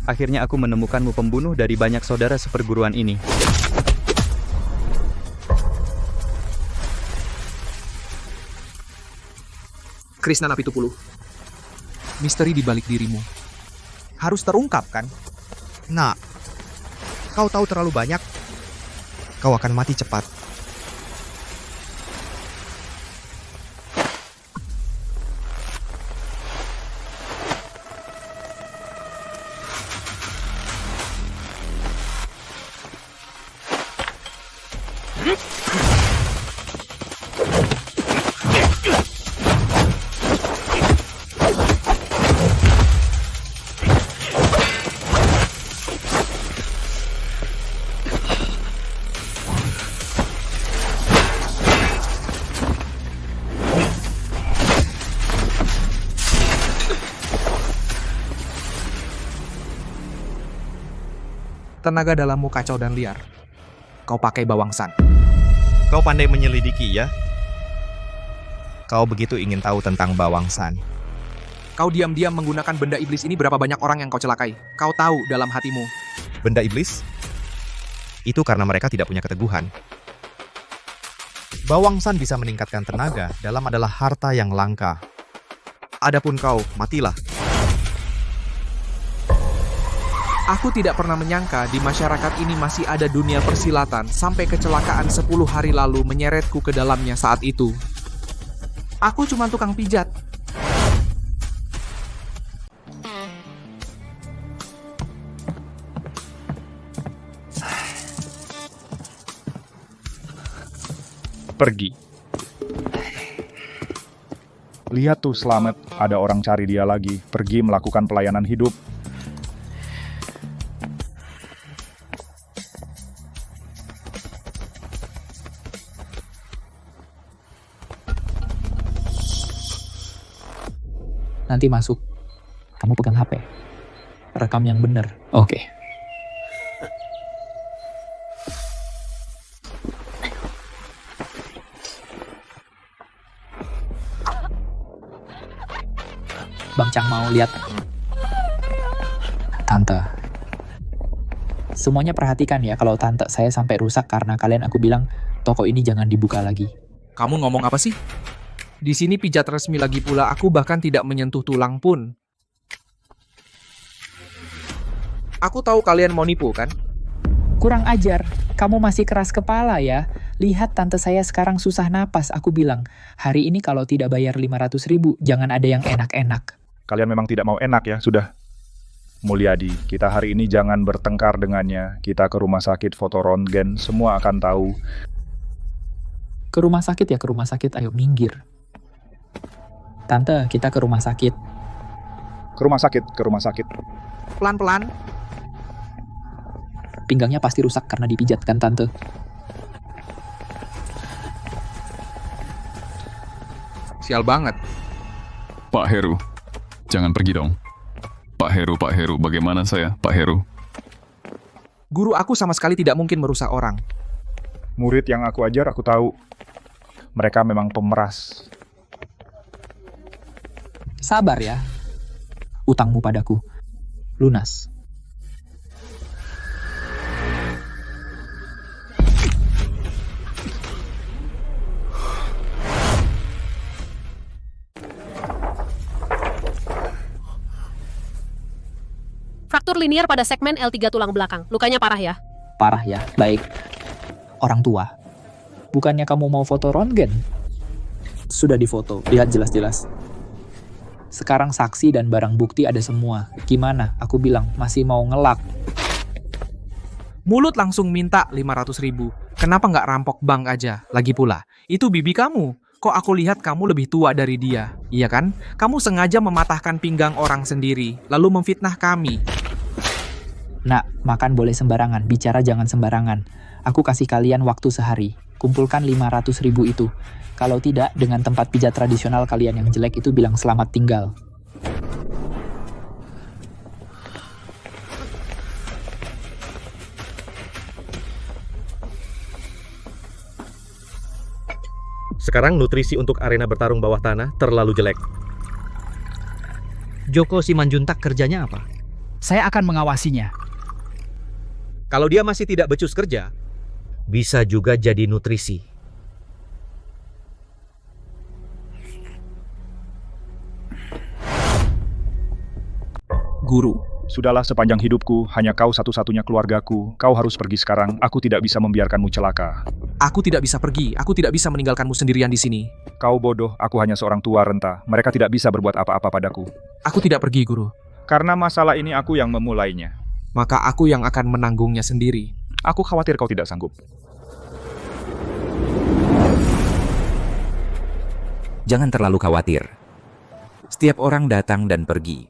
Akhirnya aku menemukanmu pembunuh dari banyak saudara seperguruan ini. Krishna Napitupulu, misteri di balik dirimu harus terungkap, kan? Nak, kau tahu terlalu banyak. Kau akan mati cepat. Tenaga dalammu kacau dan liar. Kau pakai bawangsan. Kau pandai menyelidiki, ya? Kau begitu ingin tahu tentang Bawangsan. Kau diam-diam menggunakan benda iblis ini berapa banyak orang yang kau celakai. Kau tahu dalam hatimu. Benda iblis? Itu karena mereka tidak punya keteguhan. Bawangsan bisa meningkatkan tenaga, dalam adalah harta yang langka. Adapun kau, matilah. Aku tidak pernah menyangka di masyarakat ini masih ada dunia persilatan sampai kecelakaan 10 hari lalu menyeretku ke dalamnya saat itu. Aku cuma tukang pijat. Pergi. Lihat tuh Slamet, ada orang cari dia lagi. Pergi melakukan pelayanan hidup. Nanti masuk. Kamu pegang HP. Rekam yang benar. Oke. Bang Chang mau lihat. Tante. Semuanya perhatikan ya kalau tante saya sampai rusak karena kalian aku bilang toko ini jangan dibuka lagi. Kamu ngomong apa sih? Di sini pijat resmi lagi pula, aku bahkan tidak menyentuh tulang pun. Aku tahu kalian mau nipu, kan? Kurang ajar, kamu masih keras kepala ya. Lihat tante saya sekarang susah napas, aku bilang. Hari ini kalau tidak bayar 500.000, jangan ada yang enak-enak. Kalian memang tidak mau enak ya, sudah. Mulyadi, kita hari ini jangan bertengkar dengannya. Kita ke rumah sakit foto röntgen, semua akan tahu. Ke rumah sakit ya, ke rumah sakit, ayo minggir. Tante, kita ke rumah sakit. Ke rumah sakit, ke rumah sakit. Pelan-pelan. Pinggangnya pasti rusak karena dipijat kan tante? Sial banget. Pak Heru, jangan pergi dong. Pak Heru, bagaimana saya, Pak Heru? Guru aku sama sekali tidak mungkin merusak orang. Murid yang aku ajar, aku tahu. Mereka memang pemeras. Sabar ya. Utangmu padaku. Lunas. Fraktur linier pada segmen L3 tulang belakang. Lukanya parah ya? Parah ya, baik. Orang tua. Bukannya kamu mau foto röntgen? Sudah difoto, lihat jelas-jelas. Sekarang saksi dan barang bukti ada semua. Gimana? Aku bilang, masih mau ngelak. Mulut langsung minta 500.000. Kenapa nggak rampok bank aja? Lagi pula, itu bibi kamu. Kok aku lihat kamu lebih tua dari dia? Iya kan? Kamu sengaja mematahkan pinggang orang sendiri, lalu memfitnah kami. Nak, makan boleh sembarangan, bicara jangan sembarangan. Aku kasih kalian waktu sehari. Kumpulkan 500.000 itu. Kalau tidak, dengan tempat pijat tradisional kalian yang jelek itu bilang selamat tinggal. Sekarang nutrisi untuk arena bertarung bawah tanah terlalu jelek. Joko Simanjuntak kerjanya apa? Saya akan mengawasinya. Kalau dia masih tidak becus kerja, bisa juga jadi nutrisi. Guru, Sudahlah, sepanjang hidupku, hanya kau satu-satunya keluargaku. Kau harus pergi sekarang, aku tidak bisa membiarkanmu celaka. aku tidak bisa pergi. Aku tidak bisa meninggalkanmu sendirian di sini. Kau bodoh, aku hanya seorang tua renta. Mereka tidak bisa berbuat apa-apa padaku. Aku tidak pergi, Guru. Karena masalah ini aku yang memulainya. Maka aku yang akan menanggungnya sendiri. Aku khawatir kau tidak sanggup. Jangan terlalu khawatir. Setiap orang datang dan pergi.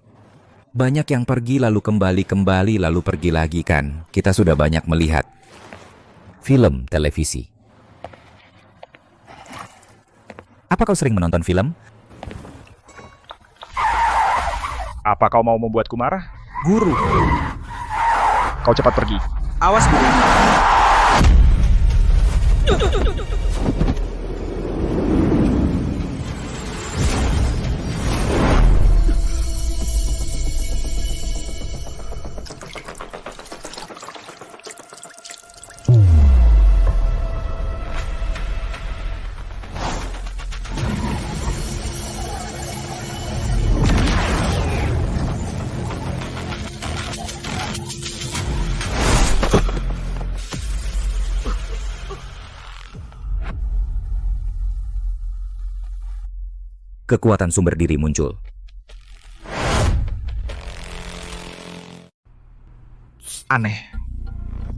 Banyak yang pergi lalu kembali lalu pergi lagi kan. Kita sudah banyak melihat film, televisi. Apa kau sering menonton film? Apa kau mau membuatku marah? Guru, Kau cepat pergi. awas, Guru. Kekuatan sumber diri muncul. Aneh.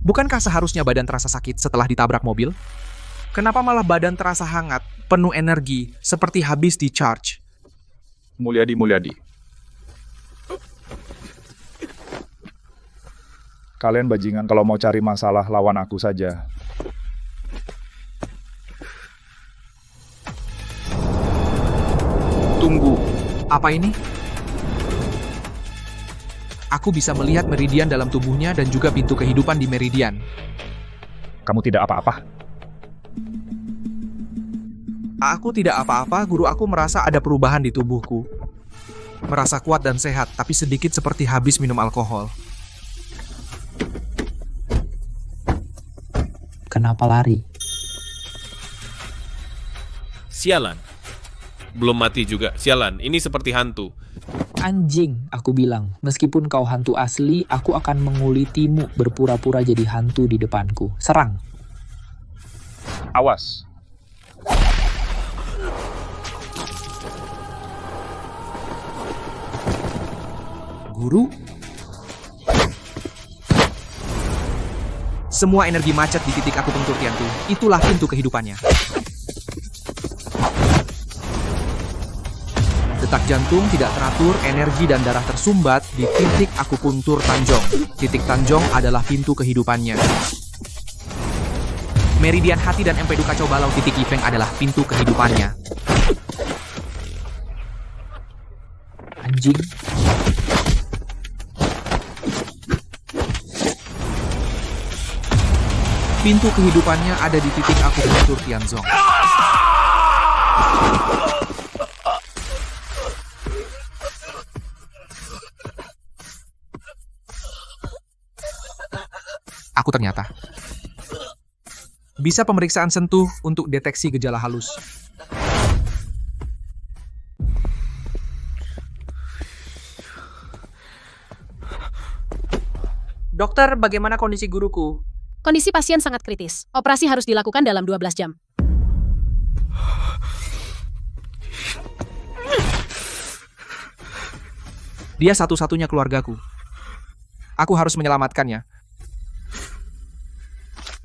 Bukankah seharusnya badan terasa sakit setelah ditabrak mobil? Kenapa malah badan terasa hangat, penuh energi, seperti habis di-charge? Mulyadi. Kalian bajingan kalau mau cari masalah lawan aku saja. Tunggu, apa ini? Aku bisa melihat meridian dalam tubuhnya dan juga pintu kehidupan di meridian. Kamu tidak apa-apa. Aku tidak apa-apa, guru. Aku merasa ada perubahan di tubuhku. Merasa kuat dan sehat, tapi sedikit seperti habis minum alkohol. Kenapa lari? Sialan. Belum mati juga. Sialan, ini seperti hantu. Anjing, aku bilang. Meskipun kau hantu asli, aku akan mengulitimu berpura-pura jadi hantu di depanku. Serang. Awas. Guru? Semua energi macet di titik aku pentur Tiantu. Itulah pintu kehidupannya. Detak jantung tidak teratur, energi dan darah tersumbat di titik akupuntur Tanjong. Titik Tanjong adalah pintu kehidupannya. Meridian hati dan empedu kacau balau titik Yifeng adalah pintu kehidupannya. Anjing. Pintu kehidupannya ada di titik akupuntur Tianzong. Aku ternyata bisa pemeriksaan sentuh untuk deteksi gejala halus. Dokter, bagaimana kondisi guruku? Kondisi pasien sangat kritis. Operasi harus dilakukan dalam 12 jam. Dia satu-satunya keluargaku. Aku harus menyelamatkannya.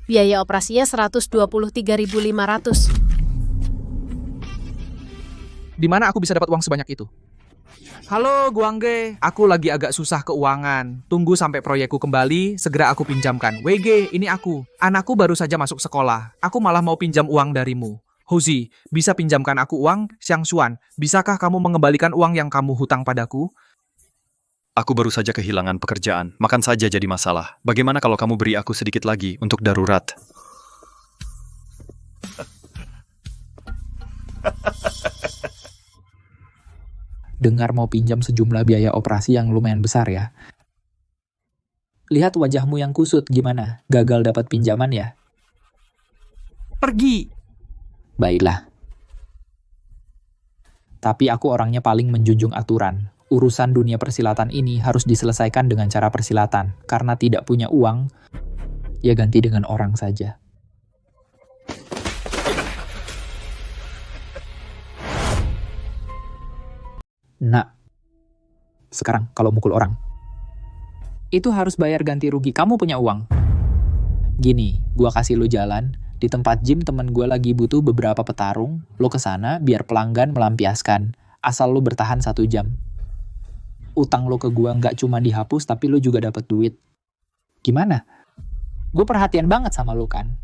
Biaya operasinya 123.500. Di mana aku bisa dapat uang sebanyak itu? Halo, Guangge. Aku lagi agak susah keuangan. Tunggu sampai proyekku kembali, segera aku pinjamkan. WG, ini aku. Anakku baru saja masuk sekolah. Aku malah mau pinjam uang darimu. Hozi, bisa pinjamkan aku uang? Xiang Xuan, bisakah kamu mengembalikan uang yang kamu hutang padaku? Aku baru saja kehilangan pekerjaan. Makan saja jadi masalah. Bagaimana kalau kamu beri aku sedikit lagi untuk darurat? Dengar mau pinjam sejumlah biaya operasi yang lumayan besar ya. Lihat wajahmu yang kusut, gimana? Gagal dapat pinjaman ya? Pergi! Baiklah. Tapi aku orangnya paling menjunjung aturan. Urusan dunia persilatan ini harus diselesaikan dengan cara persilatan. Karena tidak punya uang, ya ganti dengan orang saja. Nah, sekarang kalau mukul orang, itu harus bayar ganti rugi. Kamu punya uang. Gini, gua kasih lo jalan. Di tempat gym temen gue lagi butuh beberapa petarung. Lo kesana biar pelanggan melampiaskan. Asal lo bertahan 1 jam. Utang lo ke gua nggak cuma dihapus, tapi lo juga dapat duit. Gimana? Gue perhatian banget sama lo kan?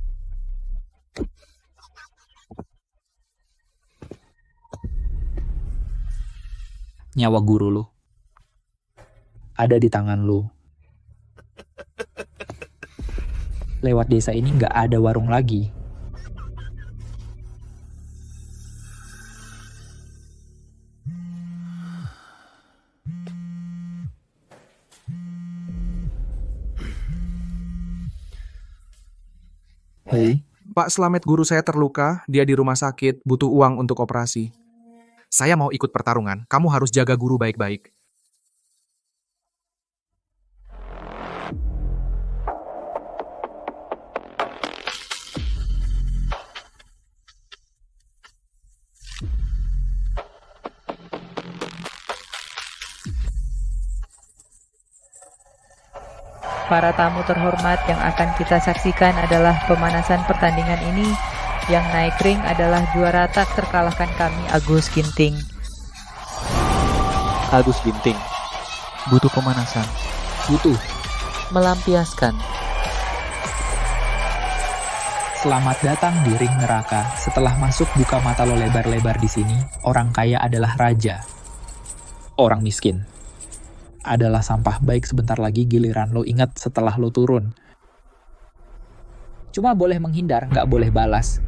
Nyawa guru lo ada di tangan lo. Lewat desa ini nggak ada warung lagi. Hei, Pak Slamet, guru saya terluka, dia di rumah sakit, butuh uang untuk operasi. Saya mau ikut pertarungan, kamu harus jaga guru baik-baik. Para tamu terhormat, yang akan kita saksikan adalah pemanasan pertandingan ini. Yang naik ring adalah juara tak terkalahkan kami, Agus Ginting. Agus Ginting, butuh pemanasan. Butuh Melampiaskan. Selamat datang di ring neraka. Setelah masuk, buka mata lo lebar-lebar di sini. Orang kaya adalah raja. Orang miskin adalah sampah. Baik, sebentar lagi giliran lo. Ingat, setelah lo turun. Cuma boleh menghindar, nggak boleh balas.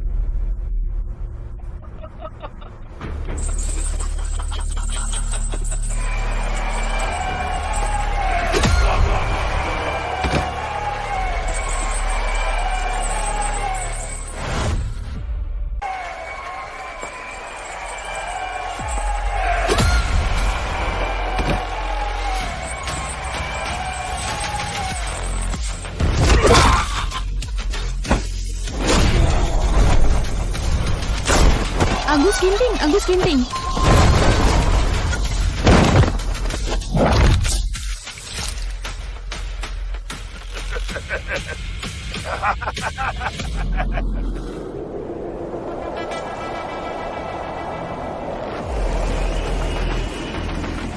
Agus Ginting.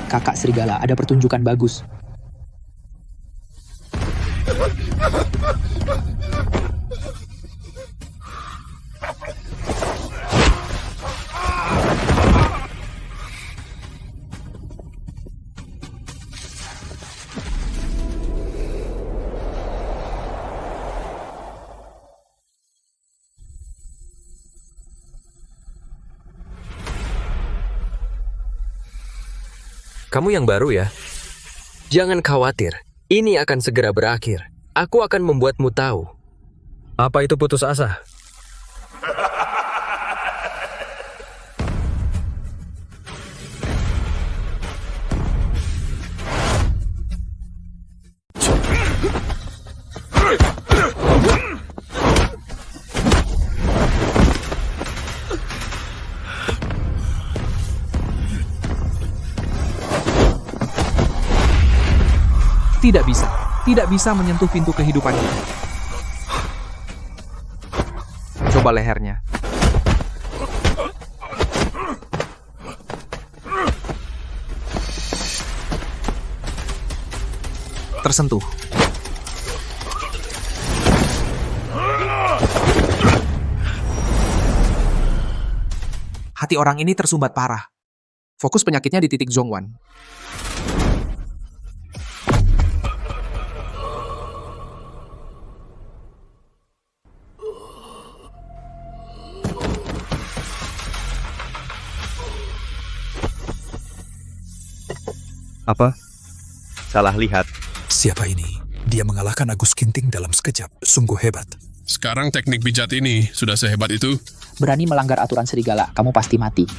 Kakak Serigala, ada pertunjukan bagus. Kamu yang baru ya? Jangan khawatir, ini akan segera berakhir. Aku akan membuatmu tahu. Apa itu putus asa? Tidak bisa menyentuh pintu kehidupan itu. Coba lehernya. Tersentuh. Hati orang ini tersumbat parah. Fokus penyakitnya di titik Zhongwan. Apa? Salah lihat. Siapa ini? Dia mengalahkan Agus Ginting dalam sekejap. Sungguh hebat. Sekarang teknik pijat ini sudah sehebat itu. Berani melanggar aturan serigala, kamu pasti mati.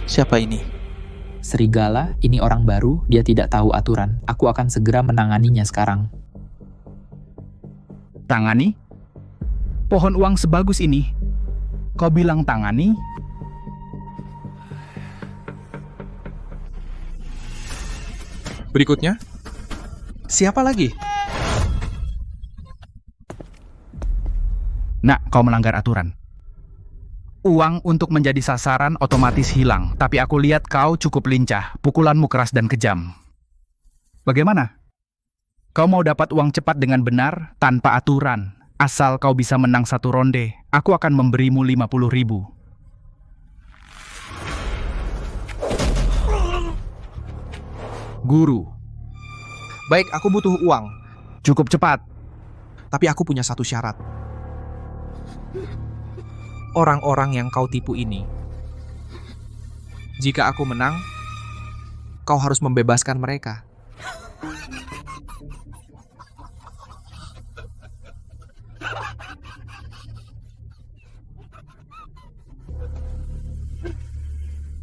Siapa ini? Serigala, ini orang baru, dia tidak tahu aturan. Aku akan segera menanganinya sekarang. Tangani? Pohon uang sebagus ini. Kau bilang tangani? Berikutnya, siapa lagi? Nak, kau melanggar aturan. Uang untuk menjadi sasaran otomatis hilang, tapi aku lihat kau cukup lincah, pukulanmu keras dan kejam. Bagaimana? Kau mau dapat uang cepat dengan benar, tanpa aturan. Asal kau bisa menang satu ronde, aku akan memberimu 50.000. Guru. Baik, aku butuh uang. Cukup cepat. Tapi aku punya satu syarat. Orang-orang yang kau tipu ini, jika aku menang, kau harus membebaskan mereka.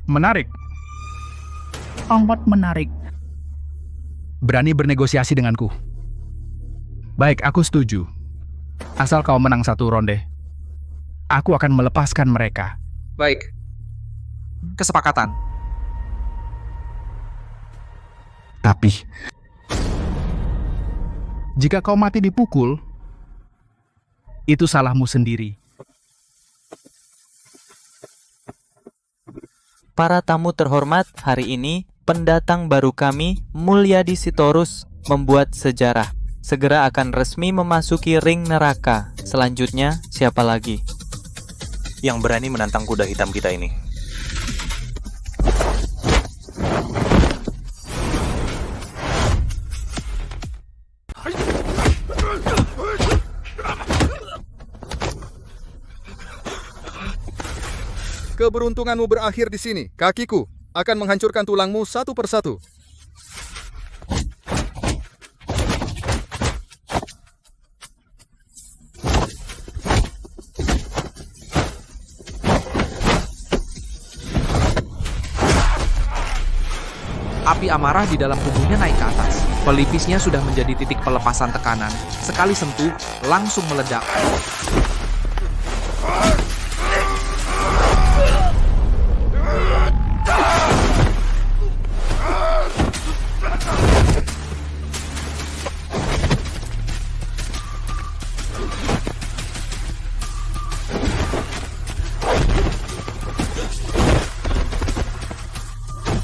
Menarik. Amat menarik. Berani bernegosiasi denganku. Baik, aku setuju. Asal kau menang satu ronde, aku akan melepaskan mereka. Baik. Kesepakatan. Tapi, jika kau mati dipukul, itu salahmu sendiri. Para tamu terhormat, hari ini pendatang baru kami, Mulyadi Sitorus, membuat sejarah. Segera akan resmi memasuki ring neraka. Selanjutnya, siapa lagi? Yang berani menantang kuda hitam kita ini. Keberuntunganmu berakhir di sini. Kakiku akan menghancurkan tulangmu satu persatu. Api amarah di dalam tubuhnya naik ke atas. Pelipisnya sudah menjadi titik pelepasan tekanan. Sekali sentuh, langsung meledak.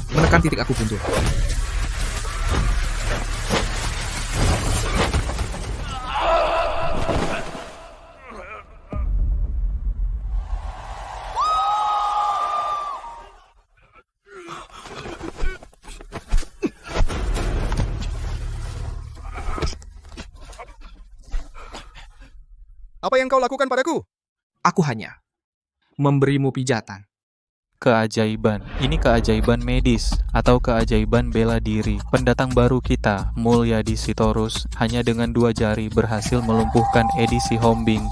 Menekan titik aku buntu. Apa yang kau lakukan padaku? Aku hanya memberimu pijatan. Keajaiban. Ini keajaiban medis atau keajaiban bela diri. Pendatang baru kita, Mulyadi Sitorus, hanya dengan 2 jari berhasil melumpuhkan Edisi Hombing.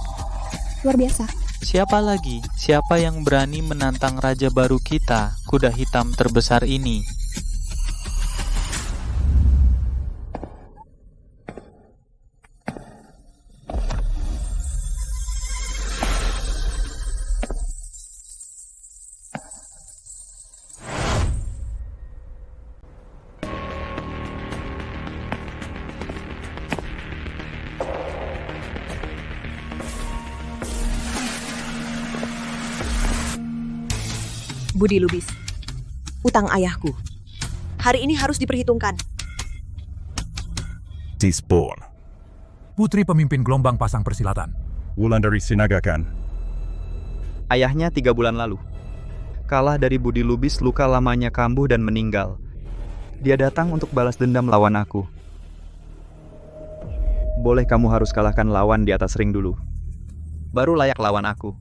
Luar biasa. Siapa lagi? Siapa yang berani menantang raja baru kita, kuda hitam terbesar ini? Budi Lubis, utang ayahku. Hari ini harus diperhitungkan. Tispon. Putri pemimpin gelombang pasang persilatan. Wulandari Sinagakan. Ayahnya 3 bulan lalu. Kalah dari Budi Lubis, luka lamanya kambuh dan meninggal. Dia datang untuk balas dendam lawan aku. Boleh kamu harus kalahkan lawan di atas ring dulu. Baru layak lawan aku.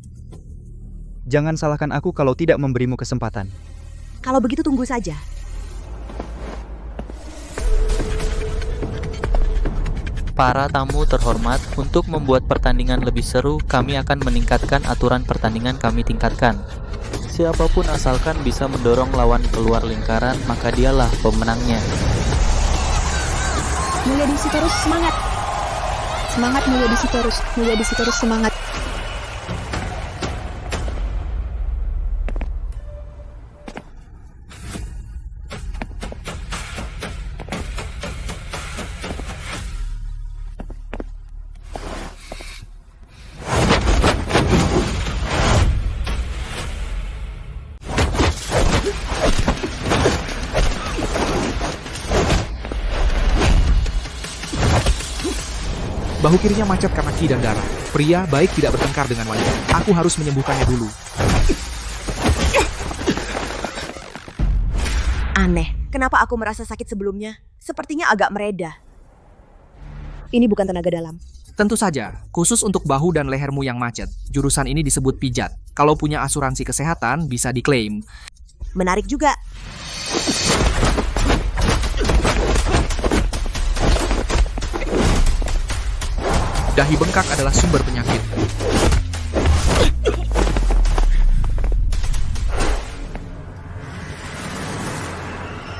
Jangan salahkan aku kalau tidak memberimu kesempatan. Kalau begitu tunggu saja. Para tamu terhormat, untuk membuat pertandingan lebih seru, kami akan meningkatkan aturan pertandingan kami tingkatkan. Siapapun asalkan bisa mendorong lawan keluar lingkaran, maka dialah pemenangnya. Mulia Sitorus semangat. Semangat Mulia Sitorus. Mulia Sitorus semangat. Bahu kirinya macet karena ki dan darah. Pria baik tidak bertengkar dengan wanita. Aku harus menyembuhkannya dulu. Aneh, kenapa aku merasa sakit sebelumnya? Sepertinya agak meredah. Ini bukan tenaga dalam. Tentu saja, khusus untuk bahu dan lehermu yang macet. Jurusan ini disebut pijat. Kalau punya asuransi kesehatan, bisa diklaim. Menarik juga. Dahi bengkak adalah sumber penyakit.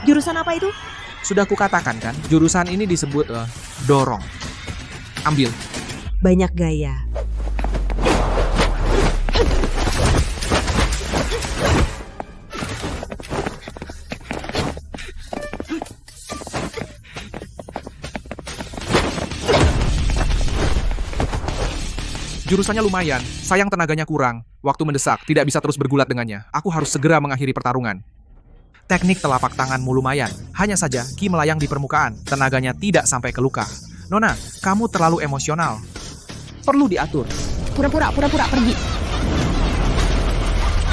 Jurusan apa itu? Sudah kukatakan kan, jurusan ini disebut dorong. Ambil. Banyak gaya. Jurusannya lumayan, sayang tenaganya kurang. Waktu mendesak, tidak bisa terus bergulat dengannya. Aku harus segera mengakhiri pertarungan. Teknik telapak tanganmu lumayan. Hanya saja, ki melayang di permukaan. Tenaganya tidak sampai ke luka. Nona, kamu terlalu emosional. Perlu diatur. Pura-pura pergi.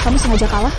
Kamu sengaja kalah?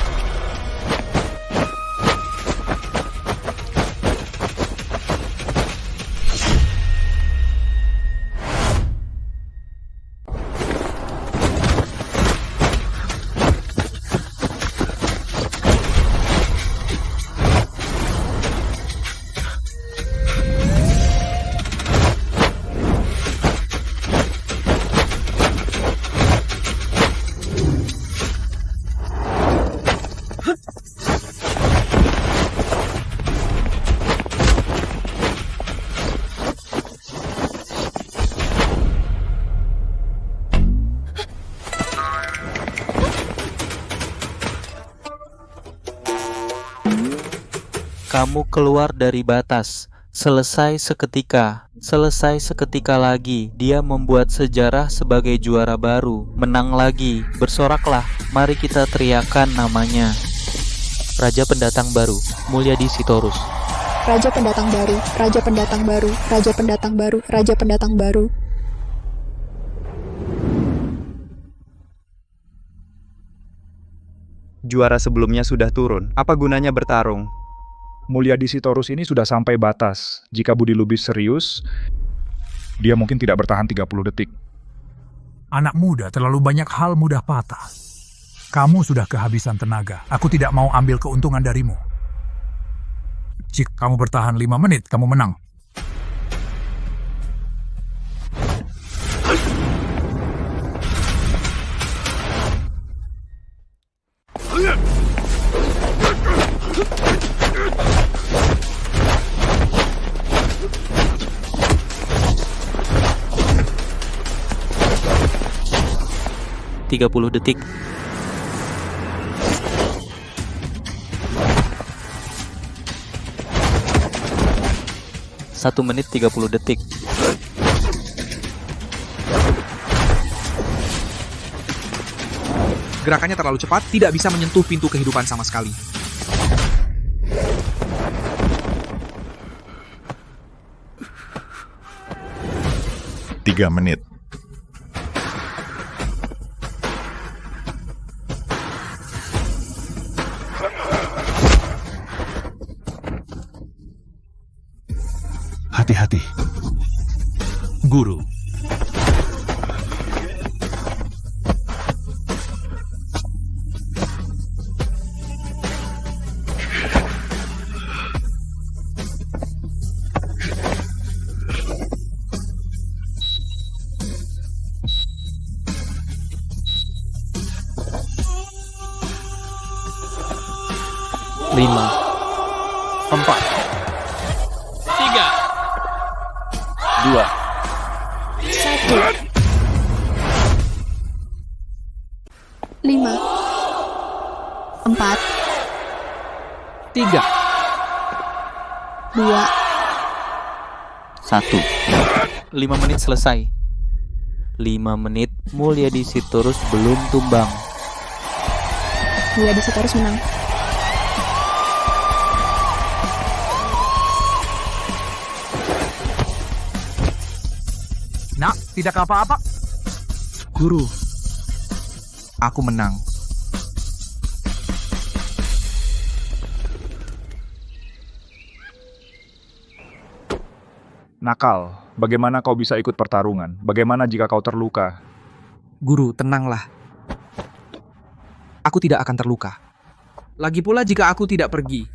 Kamu keluar dari batas. Selesai seketika lagi. Dia membuat sejarah sebagai juara baru. Menang lagi. Bersoraklah. Mari kita teriakan namanya. Raja pendatang baru, Mulyadi Sitorus. Raja pendatang baru, raja pendatang baru, raja pendatang baru, raja pendatang baru. Juara sebelumnya sudah turun. Apa gunanya bertarung? Mulyadi Sitorus ini sudah sampai batas. Jika Budi Lubis serius, dia mungkin tidak bertahan 30 detik. Anak muda terlalu banyak hal mudah patah. Kamu sudah kehabisan tenaga. Aku tidak mau ambil keuntungan darimu. Jika kamu bertahan 5 menit, kamu menang. Tiga 30 detik. Satu menit 30 detik. Gerakannya terlalu cepat, tidak bisa menyentuh pintu kehidupan sama sekali. Tiga menit. Hati-hati. Guru. 5, 4, 3, 2, 1. 5, 4, 3, 2, 1. 5 menit selesai. 5 menit Mulyadi Sitorus belum tumbang. Mulyadi Sitorus menang. Nak, tidak apa-apa. Guru, aku menang. Nakal, bagaimana kau bisa ikut pertarungan? Bagaimana jika kau terluka? Guru, tenanglah. Aku tidak akan terluka. Lagi pula jika aku tidak pergi,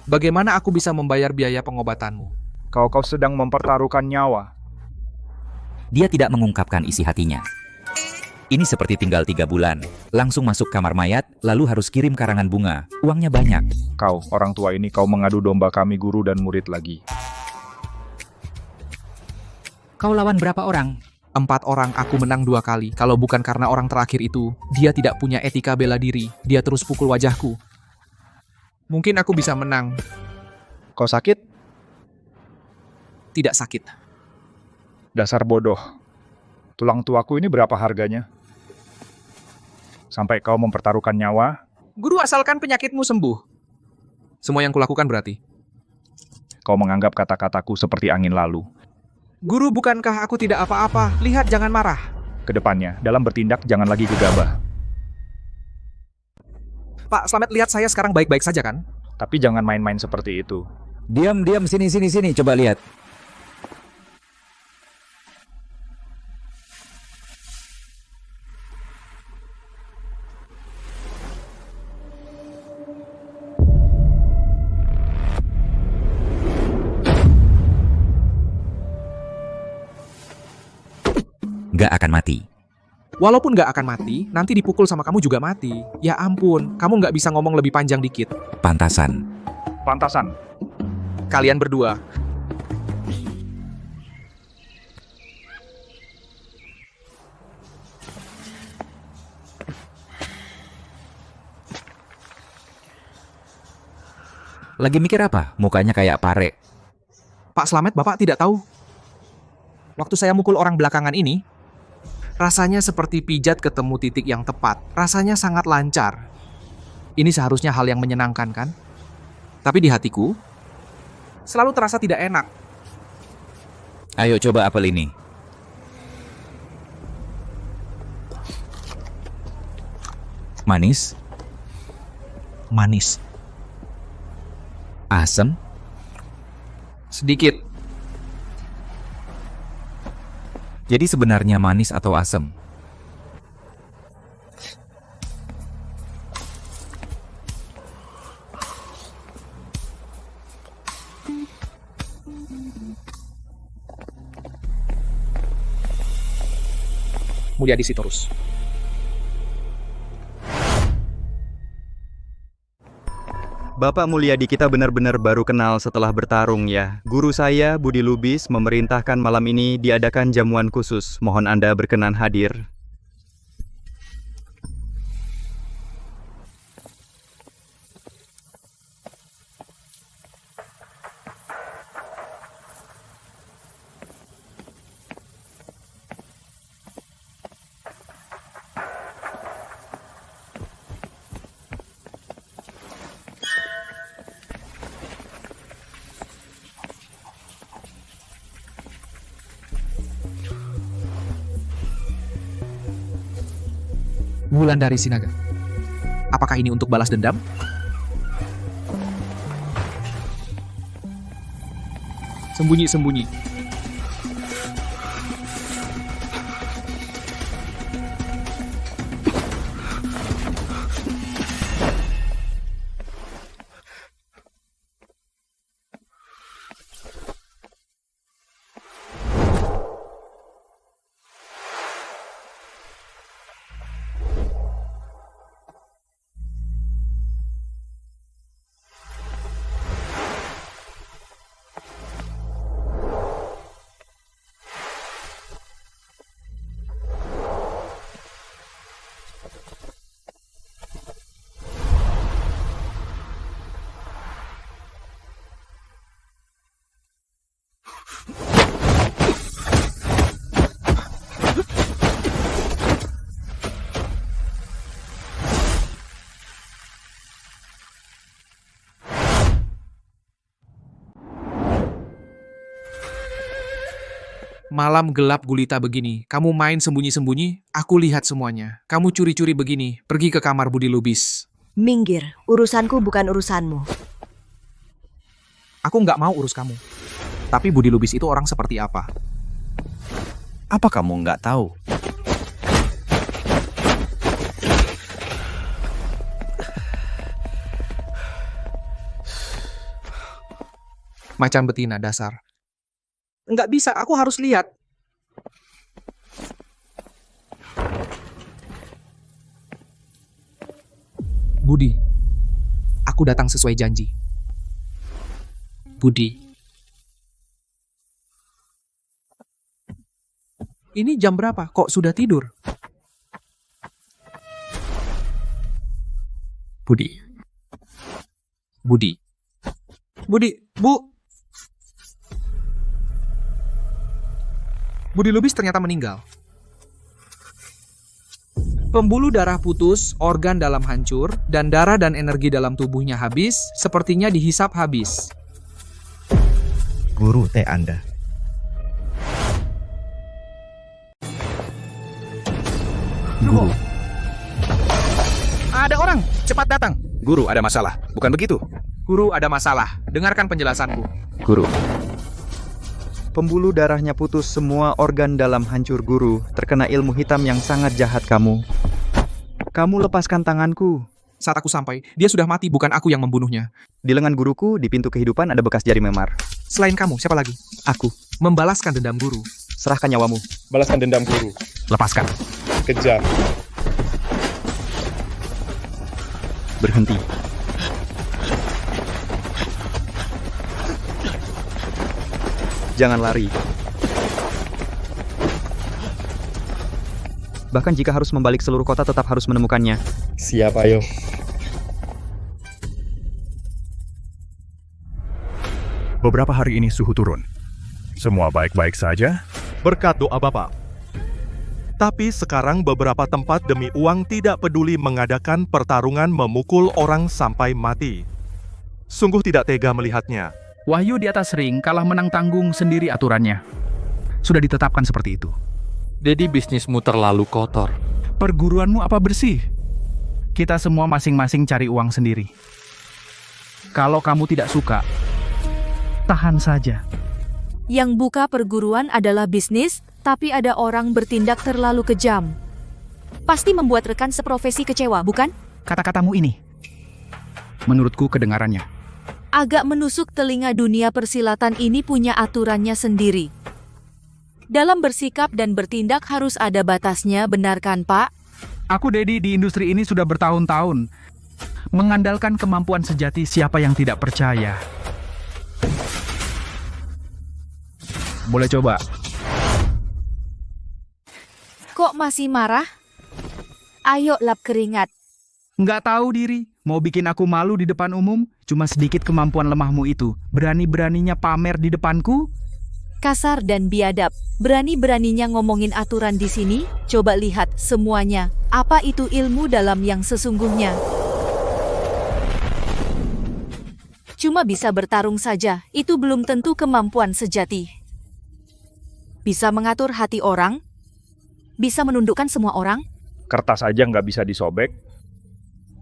bagaimana aku bisa membayar biaya pengobatanmu? Kau sedang mempertaruhkan nyawa. Dia tidak mengungkapkan isi hatinya. Ini seperti tinggal 3 bulan. Langsung masuk kamar mayat, lalu harus kirim karangan bunga. Uangnya banyak. Kau, orang tua ini, kau mengadu domba kami guru dan murid lagi. Kau lawan berapa orang? 4 orang, aku menang 2 kali. Kalau bukan karena orang terakhir itu, dia tidak punya etika bela diri. Dia terus pukul wajahku. Mungkin aku bisa menang. Kau sakit? Tidak sakit. Dasar bodoh. Tulang tuaku ini berapa harganya? Sampai kau mempertaruhkan nyawa? Guru, asalkan penyakitmu sembuh. Semua yang kulakukan berarti. Kau menganggap kata-kataku seperti angin lalu. Guru, bukankah aku tidak apa-apa? Lihat, jangan marah. Kedepannya, dalam bertindak jangan lagi gegabah. Pak, Slamet, lihat saya sekarang baik-baik saja kan? Tapi jangan main-main seperti itu. Diam, sini, coba lihat. Gak akan mati. Walaupun gak akan mati, nanti dipukul sama kamu juga mati. Ya ampun, kamu gak bisa ngomong lebih panjang dikit. Pantasan. Kalian berdua. Lagi mikir apa? Mukanya kayak pare. Pak Slamet, Bapak tidak tahu. Waktu saya mukul orang belakangan ini, rasanya seperti pijat ketemu titik yang tepat. Rasanya sangat lancar. Ini seharusnya hal yang menyenangkan, kan? Tapi di hatiku, selalu terasa tidak enak. Ayo coba apel ini. Manis? Manis. Asam? Sedikit. Jadi sebenarnya manis atau asam? Mulyadi Sitorus. Bapak Mulyadi, kita benar-benar baru kenal setelah bertarung ya. Guru saya, Budi Lubis, memerintahkan malam ini diadakan jamuan khusus. Mohon Anda berkenan hadir. Wulandari Sinaga. Apakah ini untuk balas dendam? Sembunyi-sembunyi. Malam gelap gulita begini, kamu main sembunyi-sembunyi, aku lihat semuanya. Kamu curi-curi begini, pergi ke kamar Budi Lubis. Minggir, urusanku bukan urusanmu. Aku nggak mau urus kamu. Tapi Budi Lubis itu orang seperti apa? Apa kamu nggak tahu? Macan betina dasar. Nggak bisa, aku harus lihat. Budi, aku datang sesuai janji. Budi. Ini jam berapa? Kok sudah tidur? Budi. Budi. Budi, Bu. Budi Lubis ternyata meninggal. Pembuluh darah putus, organ dalam hancur, dan darah dan energi dalam tubuhnya habis, sepertinya dihisap habis. Guru teh Anda. Guru. Ada orang, cepat datang. Guru, ada masalah. Bukan begitu? Guru, ada masalah. Dengarkan penjelasanku. Guru. Pembuluh darahnya putus, semua organ dalam hancur guru. Terkena ilmu hitam yang sangat jahat kamu. Kamu lepaskan tanganku. Saat aku sampai, dia sudah mati, bukan aku yang membunuhnya. Di lengan guruku, di pintu kehidupan ada bekas jari memar. Selain kamu, siapa lagi? Aku. Membalaskan dendam guru. Serahkan nyawamu. Balaskan dendam guru. Lepaskan. Kejar. Berhenti. Jangan lari. Bahkan jika harus membalik seluruh kota, tetap harus menemukannya. Siap, ayo. Beberapa hari ini suhu turun. Semua baik-baik saja? Berkat doa Bapak. Tapi sekarang beberapa tempat demi uang tidak peduli mengadakan pertarungan memukul orang sampai mati. Sungguh tidak tega melihatnya. Wahyu di atas ring kalah menang tanggung sendiri aturannya. Sudah ditetapkan seperti itu. Jadi bisnismu terlalu kotor. Perguruanmu apa bersih? Kita semua masing-masing cari uang sendiri. Kalau kamu tidak suka, tahan saja. Yang buka perguruan adalah bisnis, tapi ada orang bertindak terlalu kejam. Pasti membuat rekan seprofesi kecewa, bukan? Kata-katamu ini, menurutku kedengarannya. Agak menusuk telinga. Dunia persilatan ini punya aturannya sendiri. Dalam bersikap dan bertindak harus ada batasnya, benar kan, Pak? Aku, Dedi, di industri ini sudah bertahun-tahun. Mengandalkan kemampuan sejati, siapa yang tidak percaya. Boleh coba. Kok masih marah? Ayo lap keringat. Nggak tahu diri, mau bikin aku malu di depan umum, cuma sedikit kemampuan lemahmu itu. Berani-beraninya pamer di depanku? Kasar dan biadab, berani-beraninya ngomongin aturan di sini. Coba lihat semuanya, apa itu ilmu dalam yang sesungguhnya. Cuma bisa bertarung saja, itu belum tentu kemampuan sejati. Bisa mengatur hati orang, bisa menundukkan semua orang. Kertas aja nggak bisa disobek.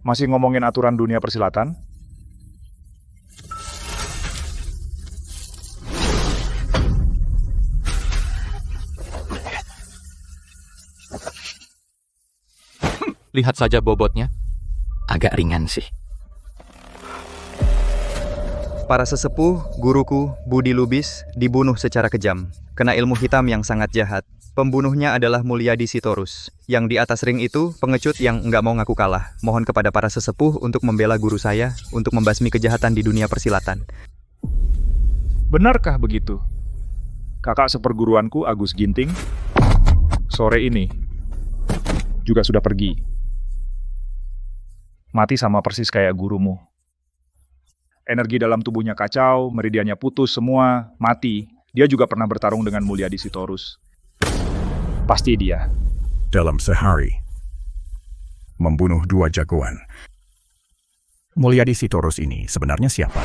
Masih ngomongin aturan dunia persilatan? Lihat saja bobotnya. Agak ringan sih. Para sesepuh, guruku, Budi Lubis, dibunuh secara kejam. Kena ilmu hitam yang sangat jahat. Pembunuhnya adalah Mulyadi Sitorus. Yang di atas ring itu, pengecut yang nggak mau ngaku kalah. Mohon kepada para sesepuh untuk membela guru saya, untuk membasmi kejahatan di dunia persilatan. Benarkah begitu? Kakak seperguruanku, Agus Ginting, sore ini juga sudah pergi. Mati sama persis kayak gurumu. Energi dalam tubuhnya kacau, meridiannya putus semua, mati. Dia juga pernah bertarung dengan Mulyadi Sitorus. Pasti dia. Dalam sehari, membunuh 2 jagoan. Mulyadi Sitorus ini sebenarnya siapa?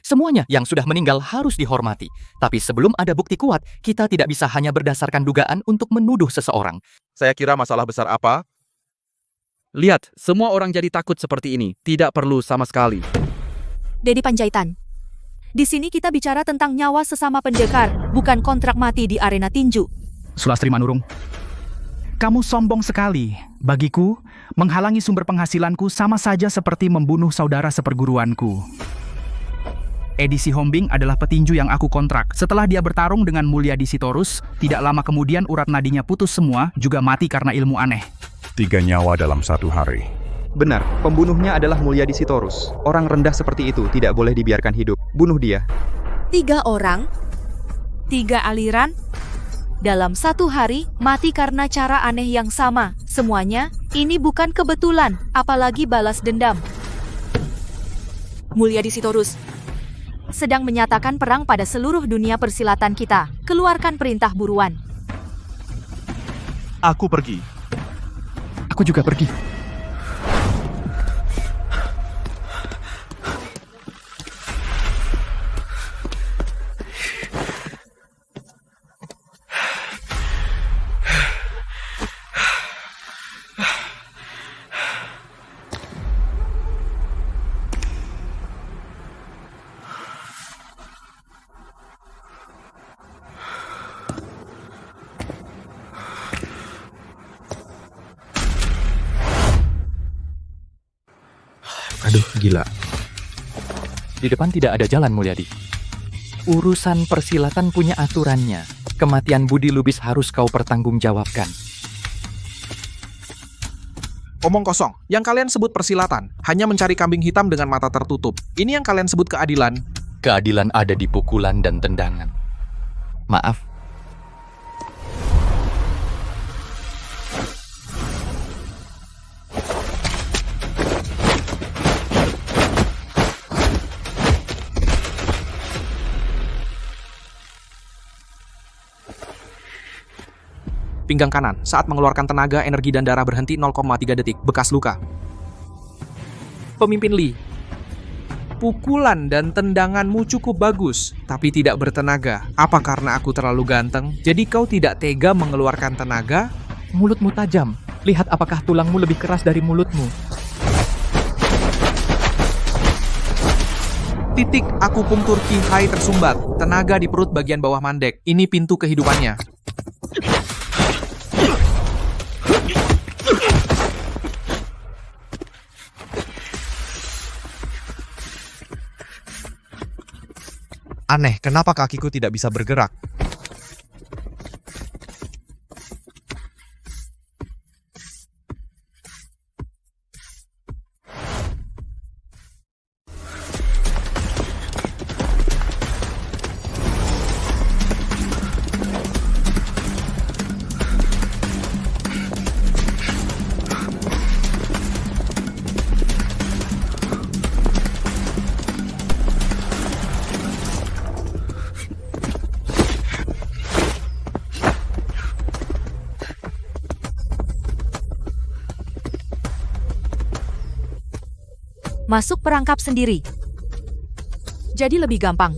Semuanya yang sudah meninggal harus dihormati. Tapi sebelum ada bukti kuat, kita tidak bisa hanya berdasarkan dugaan untuk menuduh seseorang. Saya kira masalah besar apa? Lihat, semua orang jadi takut seperti ini. Tidak perlu sama sekali. Dedi Panjaitan. Di sini kita bicara tentang nyawa sesama pendekar, bukan kontrak mati di arena tinju. Sulastri Manurung, kamu sombong sekali. Bagiku, menghalangi sumber penghasilanku sama saja seperti membunuh saudara seperguruanku. Edisi Hombing adalah petinju yang aku kontrak. Setelah dia bertarung dengan Mulyadi Sitorus, tidak lama kemudian urat nadinya putus semua, juga mati karena ilmu aneh. 3 nyawa dalam 1 hari. Benar, pembunuhnya adalah Mulyadi Sitorus. Orang rendah seperti itu tidak boleh dibiarkan hidup. Bunuh dia. 3 orang? 3 aliran? Dalam 1 hari, mati karena cara aneh yang sama. Semuanya, ini bukan kebetulan, apalagi balas dendam. Mulyadi Sitorus sedang menyatakan perang pada seluruh dunia persilatan kita. Keluarkan perintah buruan. Aku pergi. Aku juga pergi. Aduh, gila. Di depan tidak ada jalan, Mulyadi. Urusan persilatan punya aturannya. Kematian Budi Lubis harus kau pertanggungjawabkan. Omong kosong. Yang kalian sebut persilatan hanya mencari kambing hitam dengan mata tertutup. Ini yang kalian sebut keadilan. Keadilan ada di pukulan dan tendangan. Maaf. Pinggang kanan, saat mengeluarkan tenaga, energi dan darah berhenti 0,3 detik, bekas luka. Pemimpin Lee, pukulan dan tendanganmu cukup bagus, tapi tidak bertenaga. Apa karena aku terlalu ganteng? Jadi kau tidak tega mengeluarkan tenaga? Mulutmu tajam. Lihat apakah tulangmu lebih keras dari mulutmu. Titik akupunktur Qihai tersumbat. Tenaga di perut bagian bawah mandek. Ini pintu kehidupannya. Aneh, kenapa kakiku tidak bisa bergerak? Masuk perangkap sendiri. Jadi lebih gampang.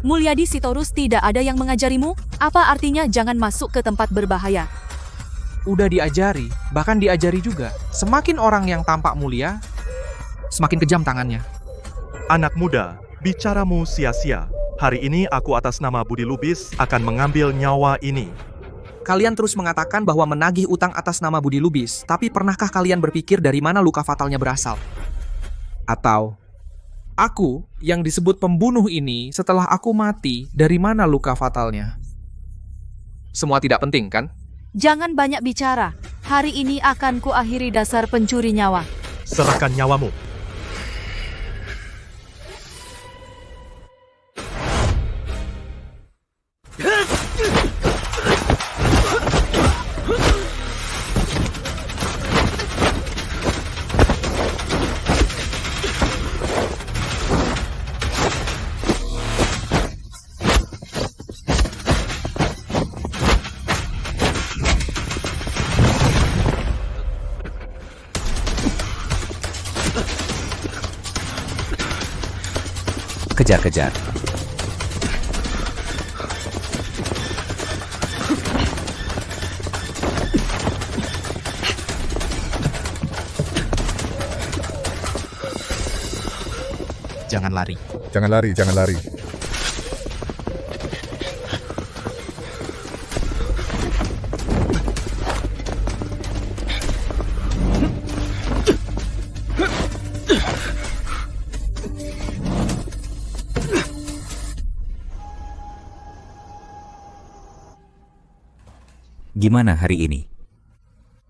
Mulyadi Sitorus tidak ada yang mengajarimu? Apa artinya jangan masuk ke tempat berbahaya? Udah diajari, bahkan diajari juga. Semakin orang yang tampak mulia, semakin kejam tangannya. Anak muda, bicaramu sia-sia. Hari ini aku atas nama Budi Lubis akan mengambil nyawa ini. Kalian terus mengatakan bahwa menagih utang atas nama Budi Lubis, tapi pernahkah kalian berpikir dari mana luka fatalnya berasal? Atau, aku yang disebut pembunuh ini setelah aku mati, dari mana luka fatalnya? Semua tidak penting, kan? Jangan banyak bicara. Hari ini akan kuakhiri dasar pencuri nyawa. Serahkan nyawamu. Kejar-kejar. Jangan lari. Jangan lari, jangan lari. Gimana hari ini?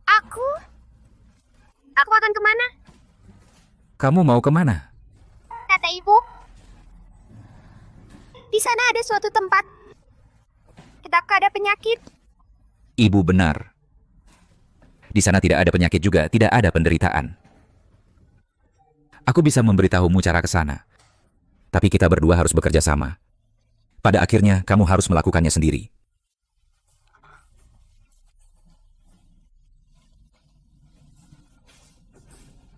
Aku akan kemana? Kamu mau kemana? Kata ibu. Di sana ada suatu tempat. Ketika ada penyakit. Ibu benar. Di sana tidak ada penyakit juga, tidak ada penderitaan. Aku bisa memberitahumu cara ke sana. Tapi kita berdua harus bekerja sama. Pada akhirnya, kamu harus melakukannya sendiri.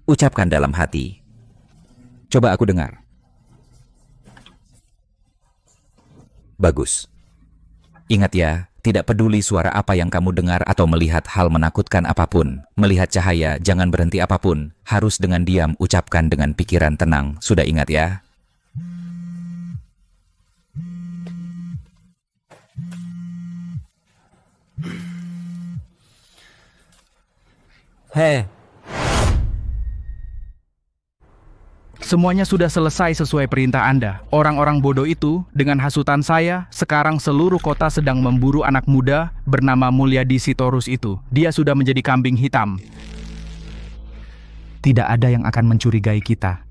Ucapkan dalam hati. Coba aku dengar. Bagus. Ingat ya, tidak peduli suara apa yang kamu dengar atau melihat hal menakutkan apapun, melihat cahaya, jangan berhenti apapun, harus dengan diam, ucapkan dengan pikiran tenang. Sudah ingat ya? Hei. Semuanya sudah selesai sesuai perintah Anda. Orang-orang bodoh itu, dengan hasutan saya, sekarang seluruh kota sedang memburu anak muda bernama Mulyadi Sitorus itu. Dia sudah menjadi kambing hitam. Tidak ada yang akan mencurigai kita.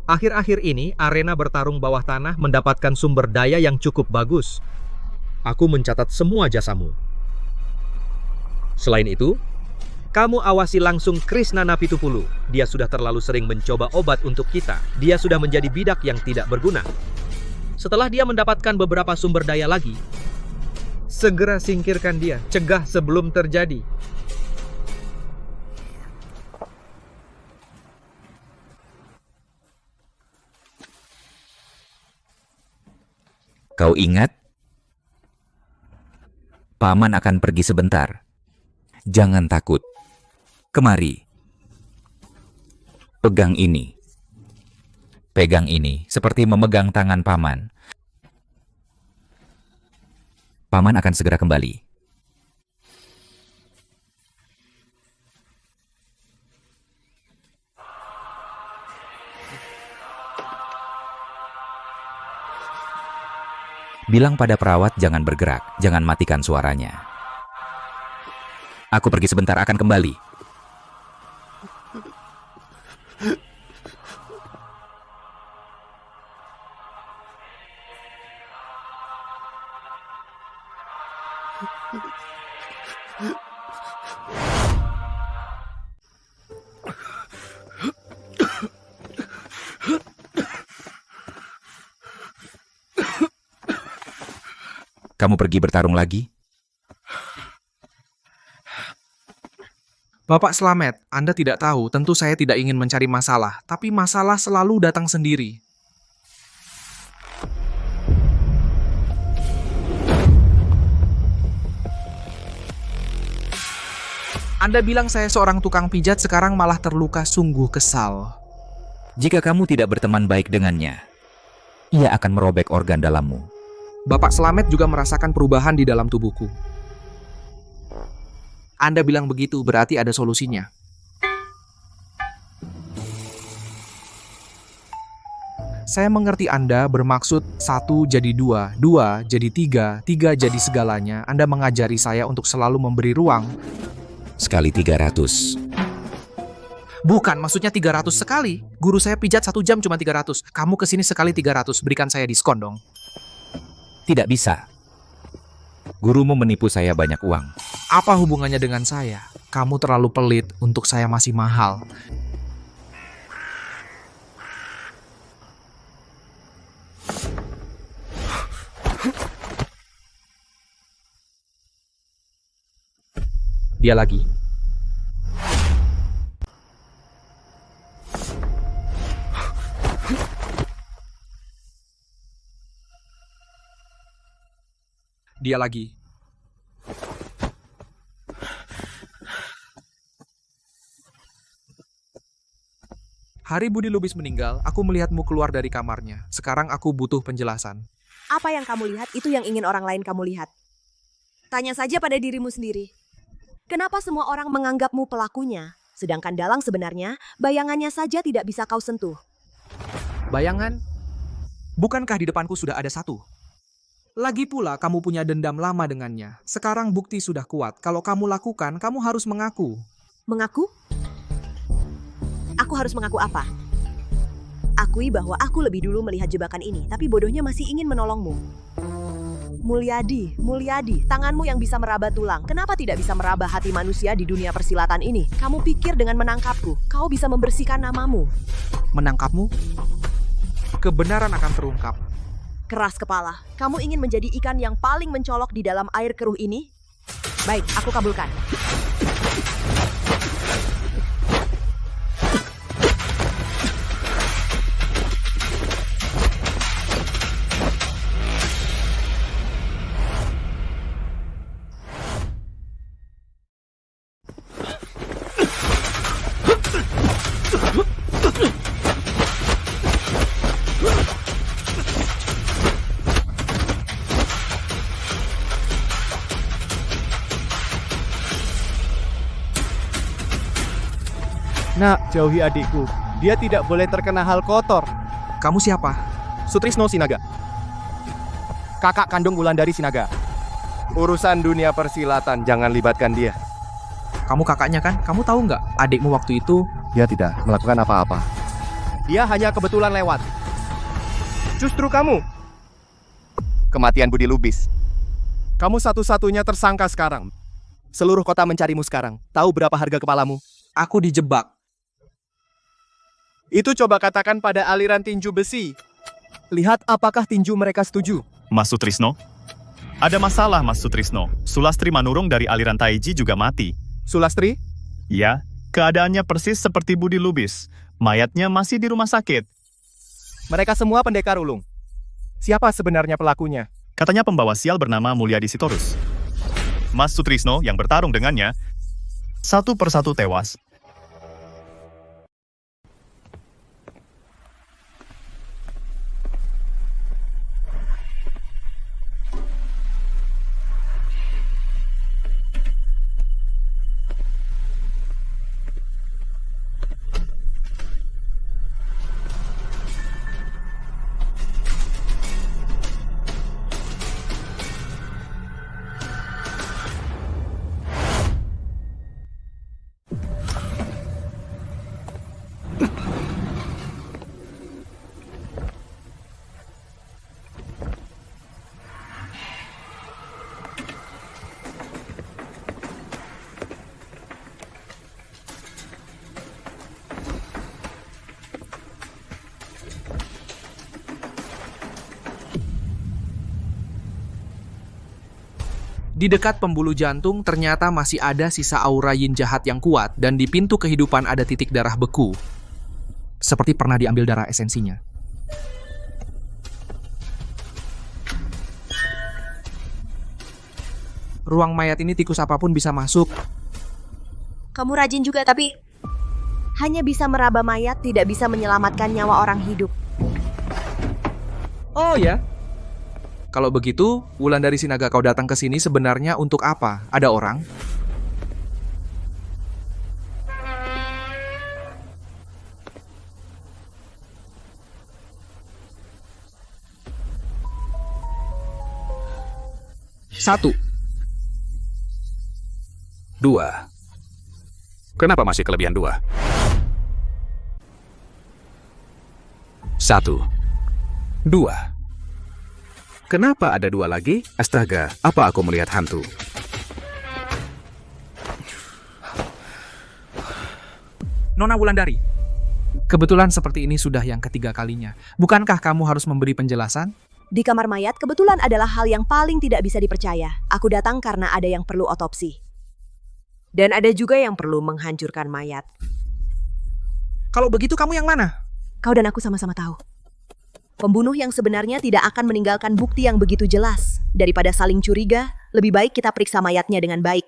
Akhir-akhir ini, arena bertarung bawah tanah mendapatkan sumber daya yang cukup bagus. Aku mencatat semua jasamu. Selain itu, kamu awasi langsung Krishna Napitupulu. Dia sudah terlalu sering mencoba obat untuk kita. Dia sudah menjadi bidak yang tidak berguna. Setelah dia mendapatkan beberapa sumber daya lagi, segera singkirkan dia. Cegah sebelum terjadi. Kau ingat? Paman akan pergi sebentar. Jangan takut. Kemari. Pegang ini. Pegang ini, seperti memegang tangan paman. Paman akan segera kembali. Bilang pada perawat jangan bergerak, jangan matikan suaranya. Aku pergi sebentar, akan kembali. Kamu pergi bertarung lagi? Bapak Slamet, Anda tidak tahu, tentu saya tidak ingin mencari masalah, tapi masalah selalu datang sendiri. Anda bilang saya seorang tukang pijat, sekarang malah terluka, sungguh kesal. Jika kamu tidak berteman baik dengannya, ia akan merobek organ dalammu. Bapak Slamet juga merasakan perubahan di dalam tubuhku. Anda bilang begitu, berarti ada solusinya. Saya mengerti Anda bermaksud 1 jadi 2, 2 jadi 3, 3 jadi segalanya. Anda mengajari saya untuk selalu memberi ruang. Sekali 300. Bukan, maksudnya 300 sekali. Guru saya pijat 1 jam cuma 300. Kamu kesini sekali 300, berikan saya diskon dong. Tidak bisa. Gurumu menipu saya banyak uang. Apa hubungannya dengan saya? Kamu terlalu pelit, untuk saya masih mahal. Dia lagi. Dia lagi. Hari Budi Lubis meninggal, aku melihatmu keluar dari kamarnya. Sekarang aku butuh penjelasan. Apa yang kamu lihat itu yang ingin orang lain kamu lihat. Tanya saja pada dirimu sendiri. Kenapa semua orang menganggapmu pelakunya, sedangkan dalang sebenarnya bayangannya saja tidak bisa kau sentuh? Bayangan? Bukankah di depanku sudah ada satu? Lagi pula kamu punya dendam lama dengannya. Sekarang bukti sudah kuat. Kalau kamu lakukan, kamu harus mengaku. Mengaku? Aku harus mengaku apa? Akui bahwa aku lebih dulu melihat jebakan ini, tapi bodohnya masih ingin menolongmu. Mulyadi, tanganmu yang bisa meraba tulang, kenapa tidak bisa meraba hati manusia di dunia persilatan ini? Kamu pikir dengan menangkapku, kau bisa membersihkan namamu? Menangkapmu? Kebenaran akan terungkap. Keras kepala, kamu ingin menjadi ikan yang paling mencolok di dalam air keruh ini? Baik, aku kabulkan. Nak, jauhi adikku. Dia tidak boleh terkena hal kotor. Kamu siapa? Sutrisno Sinaga. Kakak kandung Wulandari Sinaga. Urusan dunia persilatan, jangan libatkan dia. Kamu kakaknya kan? Kamu tahu nggak adikmu waktu itu? Dia tidak melakukan apa-apa. Dia hanya kebetulan lewat. Justru kamu. Kematian Budi Lubis. Kamu satu-satunya tersangka sekarang. Seluruh kota mencarimu sekarang. Tahu berapa harga kepalamu? Aku dijebak. Itu coba katakan pada aliran tinju besi. Lihat apakah tinju mereka setuju. Mas Sutrisno? Ada masalah, Mas Sutrisno. Sulastri Manurung dari aliran Taiji juga mati. Sulastri? Ya, keadaannya persis seperti Budi Lubis. Mayatnya masih di rumah sakit. Mereka semua pendekar ulung. Siapa sebenarnya pelakunya? Katanya pembawa sial bernama Mulyadi Sitorus. Mas Sutrisno yang bertarung dengannya, satu persatu tewas. Di dekat pembuluh jantung ternyata masih ada sisa aura yin jahat yang kuat dan di pintu kehidupan ada titik darah beku. Seperti pernah diambil darah esensinya. Ruang mayat ini tikus apapun bisa masuk. Kamu rajin juga tapi hanya bisa meraba mayat, tidak bisa menyelamatkan nyawa orang hidup. Oh ya? Kalau begitu, Wulandari Sinaga kau datang ke sini sebenarnya untuk apa? Ada orang? Satu. 2. Kenapa masih kelebihan 2? 1. 2. Kenapa ada 2 lagi? Astaga, apa aku melihat hantu? Nona Wulandari, kebetulan seperti ini sudah yang ketiga kalinya. Bukankah kamu harus memberi penjelasan? Di kamar mayat kebetulan adalah hal yang paling tidak bisa dipercaya. Aku datang karena ada yang perlu otopsi. Dan ada juga yang perlu menghancurkan mayat. Kalau begitu kamu yang mana? Kau dan aku sama-sama tahu. Pembunuh yang sebenarnya tidak akan meninggalkan bukti yang begitu jelas. Daripada saling curiga, lebih baik kita periksa mayatnya dengan baik.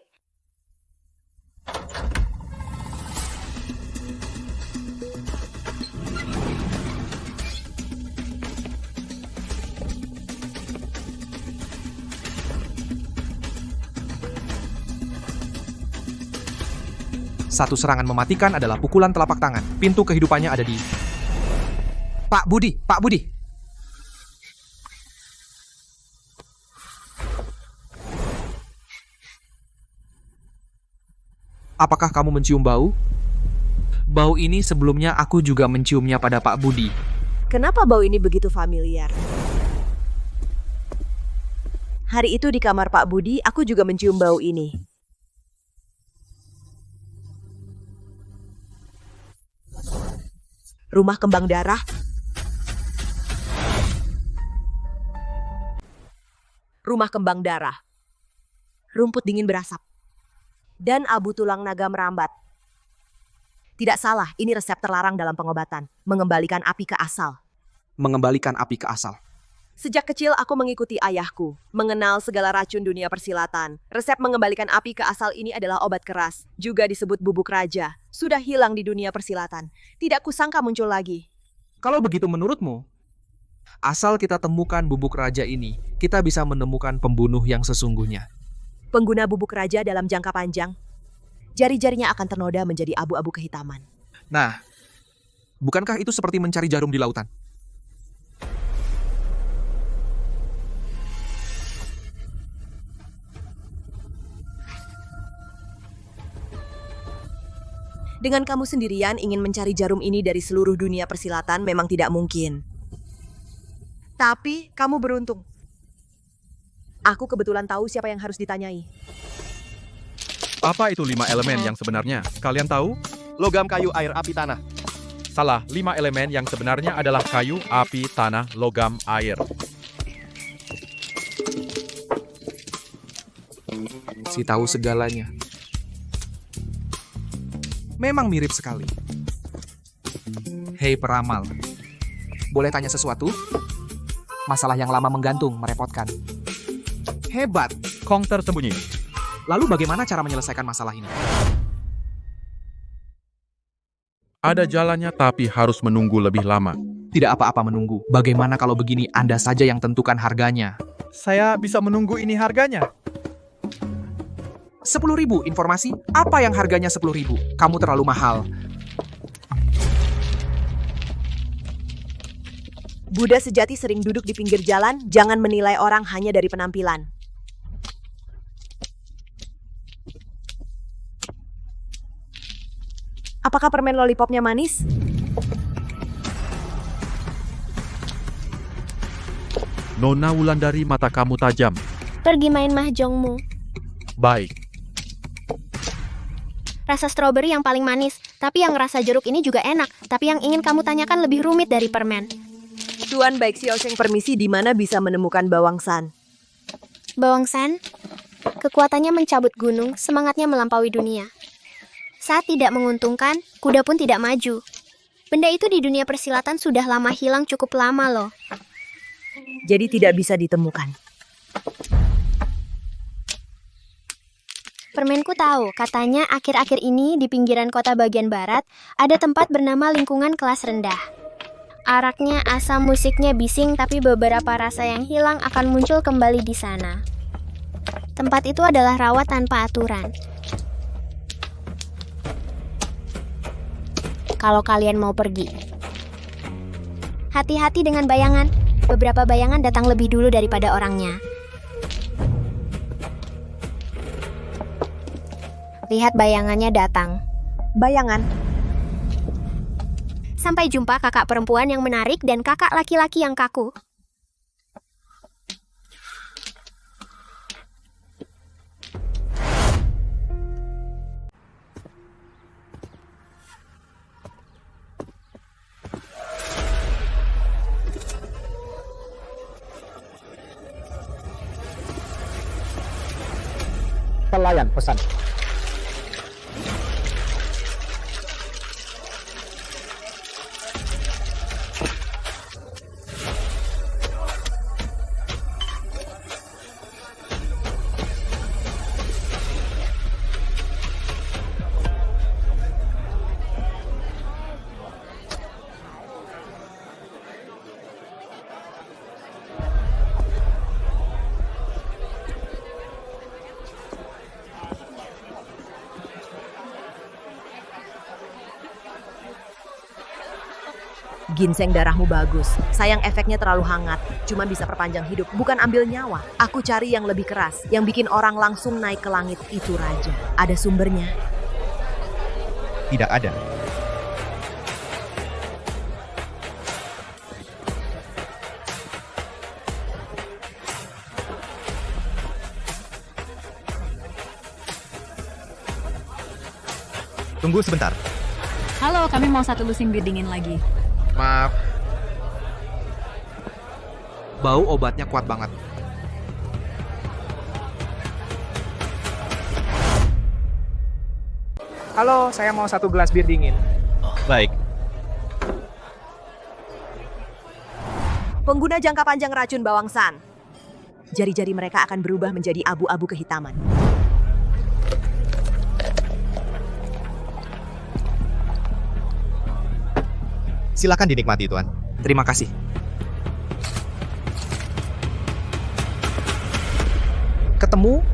Satu serangan mematikan adalah pukulan telapak tangan. Pintu kehidupannya ada di... Pak Budi, Pak Budi. Apakah kamu mencium bau? Bau ini sebelumnya aku juga menciumnya pada Pak Budi. Kenapa bau ini begitu familiar? Hari itu di kamar Pak Budi, aku juga mencium bau ini. Rumah kembang darah. Rumah kembang darah. Rumput dingin berasap. Dan abu tulang naga merambat. Tidak salah, ini resep terlarang dalam pengobatan. Mengembalikan api ke asal. Mengembalikan api ke asal. Sejak kecil aku mengikuti ayahku, mengenal segala racun dunia persilatan. Resep mengembalikan api ke asal ini adalah obat keras, juga disebut bubuk raja. Sudah hilang di dunia persilatan. Tidak kusangka muncul lagi. Kalau begitu menurutmu, asal kita temukan bubuk raja ini, kita bisa menemukan pembunuh yang sesungguhnya. Pengguna bubuk raja dalam jangka panjang, jari-jarinya akan ternoda menjadi abu-abu kehitaman. Nah, bukankah itu seperti mencari jarum di lautan? Dengan kamu sendirian ingin mencari jarum ini dari seluruh dunia persilatan memang tidak mungkin. Tapi kamu beruntung. Aku kebetulan tahu siapa yang harus ditanyai. Apa itu 5 elemen yang sebenarnya? Kalian tahu? Logam, kayu, air, api, tanah. Salah, 5 elemen yang sebenarnya adalah kayu, api, tanah, logam, air. Si tahu segalanya. Memang mirip sekali. Hei peramal, boleh tanya sesuatu? Masalah yang lama menggantung, merepotkan. Hebat. Kong tersembunyi. Lalu bagaimana cara menyelesaikan masalah ini? Ada jalannya tapi harus menunggu lebih lama. Tidak apa-apa menunggu. Bagaimana kalau begini Anda saja yang tentukan harganya? Saya bisa menunggu ini harganya. 10.000 informasi? Apa yang harganya 10.000? Kamu terlalu mahal. Buddha sejati sering duduk di pinggir jalan, jangan menilai orang hanya dari penampilan. Apakah permen lollipopnya manis? Nona Wulandari, mata kamu tajam. Pergi main mahjongmu. Baik. Rasa stroberi yang paling manis, tapi yang rasa jeruk ini juga enak. Tapi yang ingin kamu tanyakan lebih rumit dari permen. Tuan Baik Xiaosheng permisi, di mana bisa menemukan Bawang San? Bawang San? Kekuatannya mencabut gunung, semangatnya melampaui dunia. Saat tidak menguntungkan, kuda pun tidak maju. Benda itu di dunia persilatan sudah lama hilang, cukup lama loh. Jadi tidak bisa ditemukan. Permenku tahu, katanya akhir-akhir ini di pinggiran kota bagian barat ada tempat bernama lingkungan kelas rendah. Araknya, asam musiknya bising, tapi beberapa rasa yang hilang akan muncul kembali di sana. Tempat itu adalah rawa tanpa aturan. Kalau kalian mau pergi, hati-hati dengan bayangan. Beberapa bayangan datang lebih dulu daripada orangnya. Lihat bayangannya datang. Bayangan? Sampai jumpa kakak perempuan yang menarik dan kakak laki-laki yang kaku. Pelayan pesan. Ginseng darahmu bagus. Sayang efeknya terlalu hangat. Cuma bisa perpanjang hidup, bukan ambil nyawa. Aku cari yang lebih keras, yang bikin orang langsung naik ke langit. Itu raja. Ada sumbernya? Tidak ada. Tunggu sebentar. Halo, kami mau satu lusing bir dingin lagi. Maaf. Bau obatnya kuat banget. Halo, saya mau satu gelas bir dingin. Baik. Pengguna jangka panjang racun bawangsan. Jari-jari mereka akan berubah menjadi abu-abu kehitaman. Silakan dinikmati, Tuan. Terima kasih. Ketemu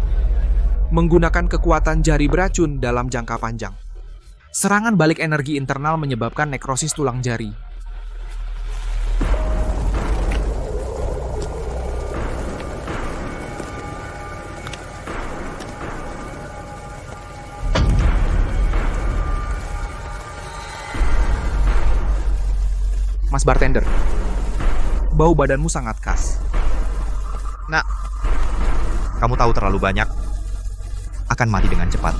menggunakan kekuatan jari beracun dalam jangka panjang. Serangan balik energi internal menyebabkan nekrosis tulang jari. Mas bartender, bau badanmu sangat khas. Nak, kamu tahu terlalu banyak, akan mati dengan cepat.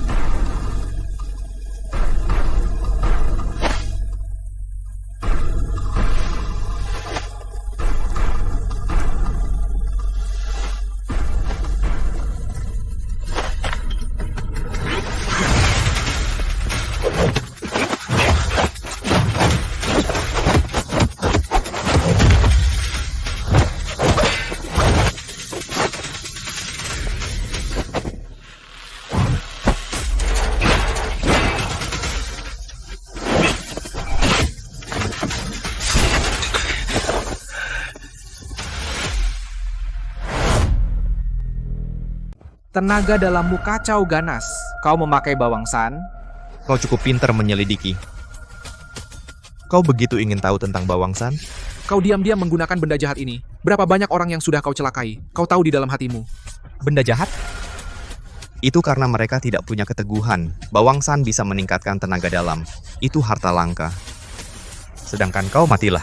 Tenaga dalammu kacau ganas. Kau memakai bawangsan. Kau cukup pintar menyelidiki. Kau begitu ingin tahu tentang bawangsan? Kau diam-diam menggunakan benda jahat ini. Berapa banyak orang yang sudah kau celakai? Kau tahu di dalam hatimu. Benda jahat? Itu karena mereka tidak punya keteguhan. Bawangsan bisa meningkatkan tenaga dalam. Itu harta langka. Sedangkan kau matilah.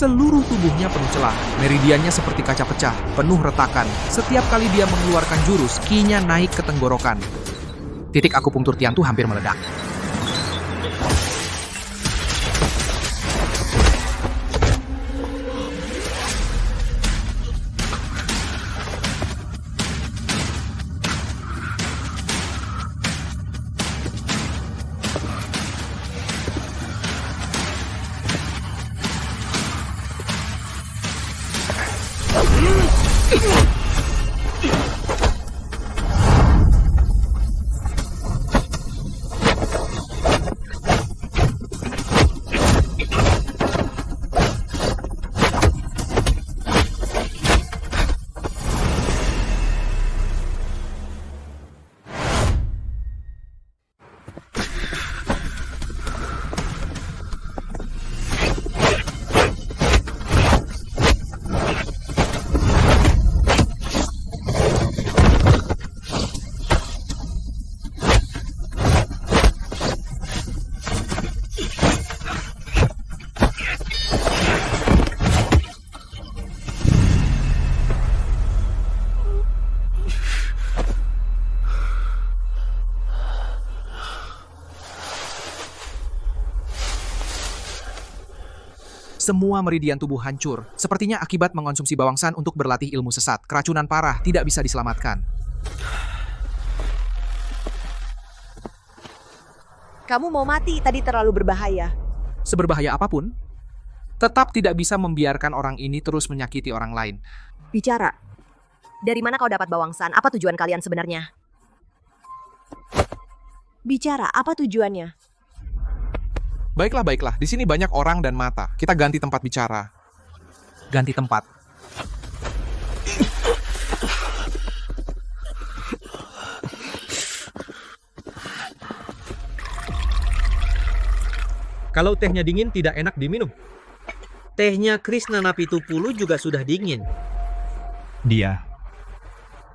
Seluruh tubuhnya penuh celah, meridiannya seperti kaca pecah, penuh retakan. Setiap kali dia mengeluarkan jurus, ki-nya naik ke tenggorokan. Titik akupunktur Tiantu hampir meledak. Semua meridian tubuh hancur, sepertinya akibat mengonsumsi bawangsan untuk berlatih ilmu sesat. Keracunan parah, tidak bisa diselamatkan. Kamu mau mati, tadi terlalu berbahaya. Seberbahaya apapun, tetap tidak bisa membiarkan orang ini terus menyakiti orang lain. Bicara. Dari mana kau dapat bawangsan? Apa tujuan kalian sebenarnya? Bicara, apa tujuannya? Baiklah, baiklah. Di sini banyak orang dan mata. Kita ganti tempat bicara. Ganti tempat. Kalau tehnya dingin tidak enak diminum. Tehnya Krishna Napitupulu juga sudah dingin. Dia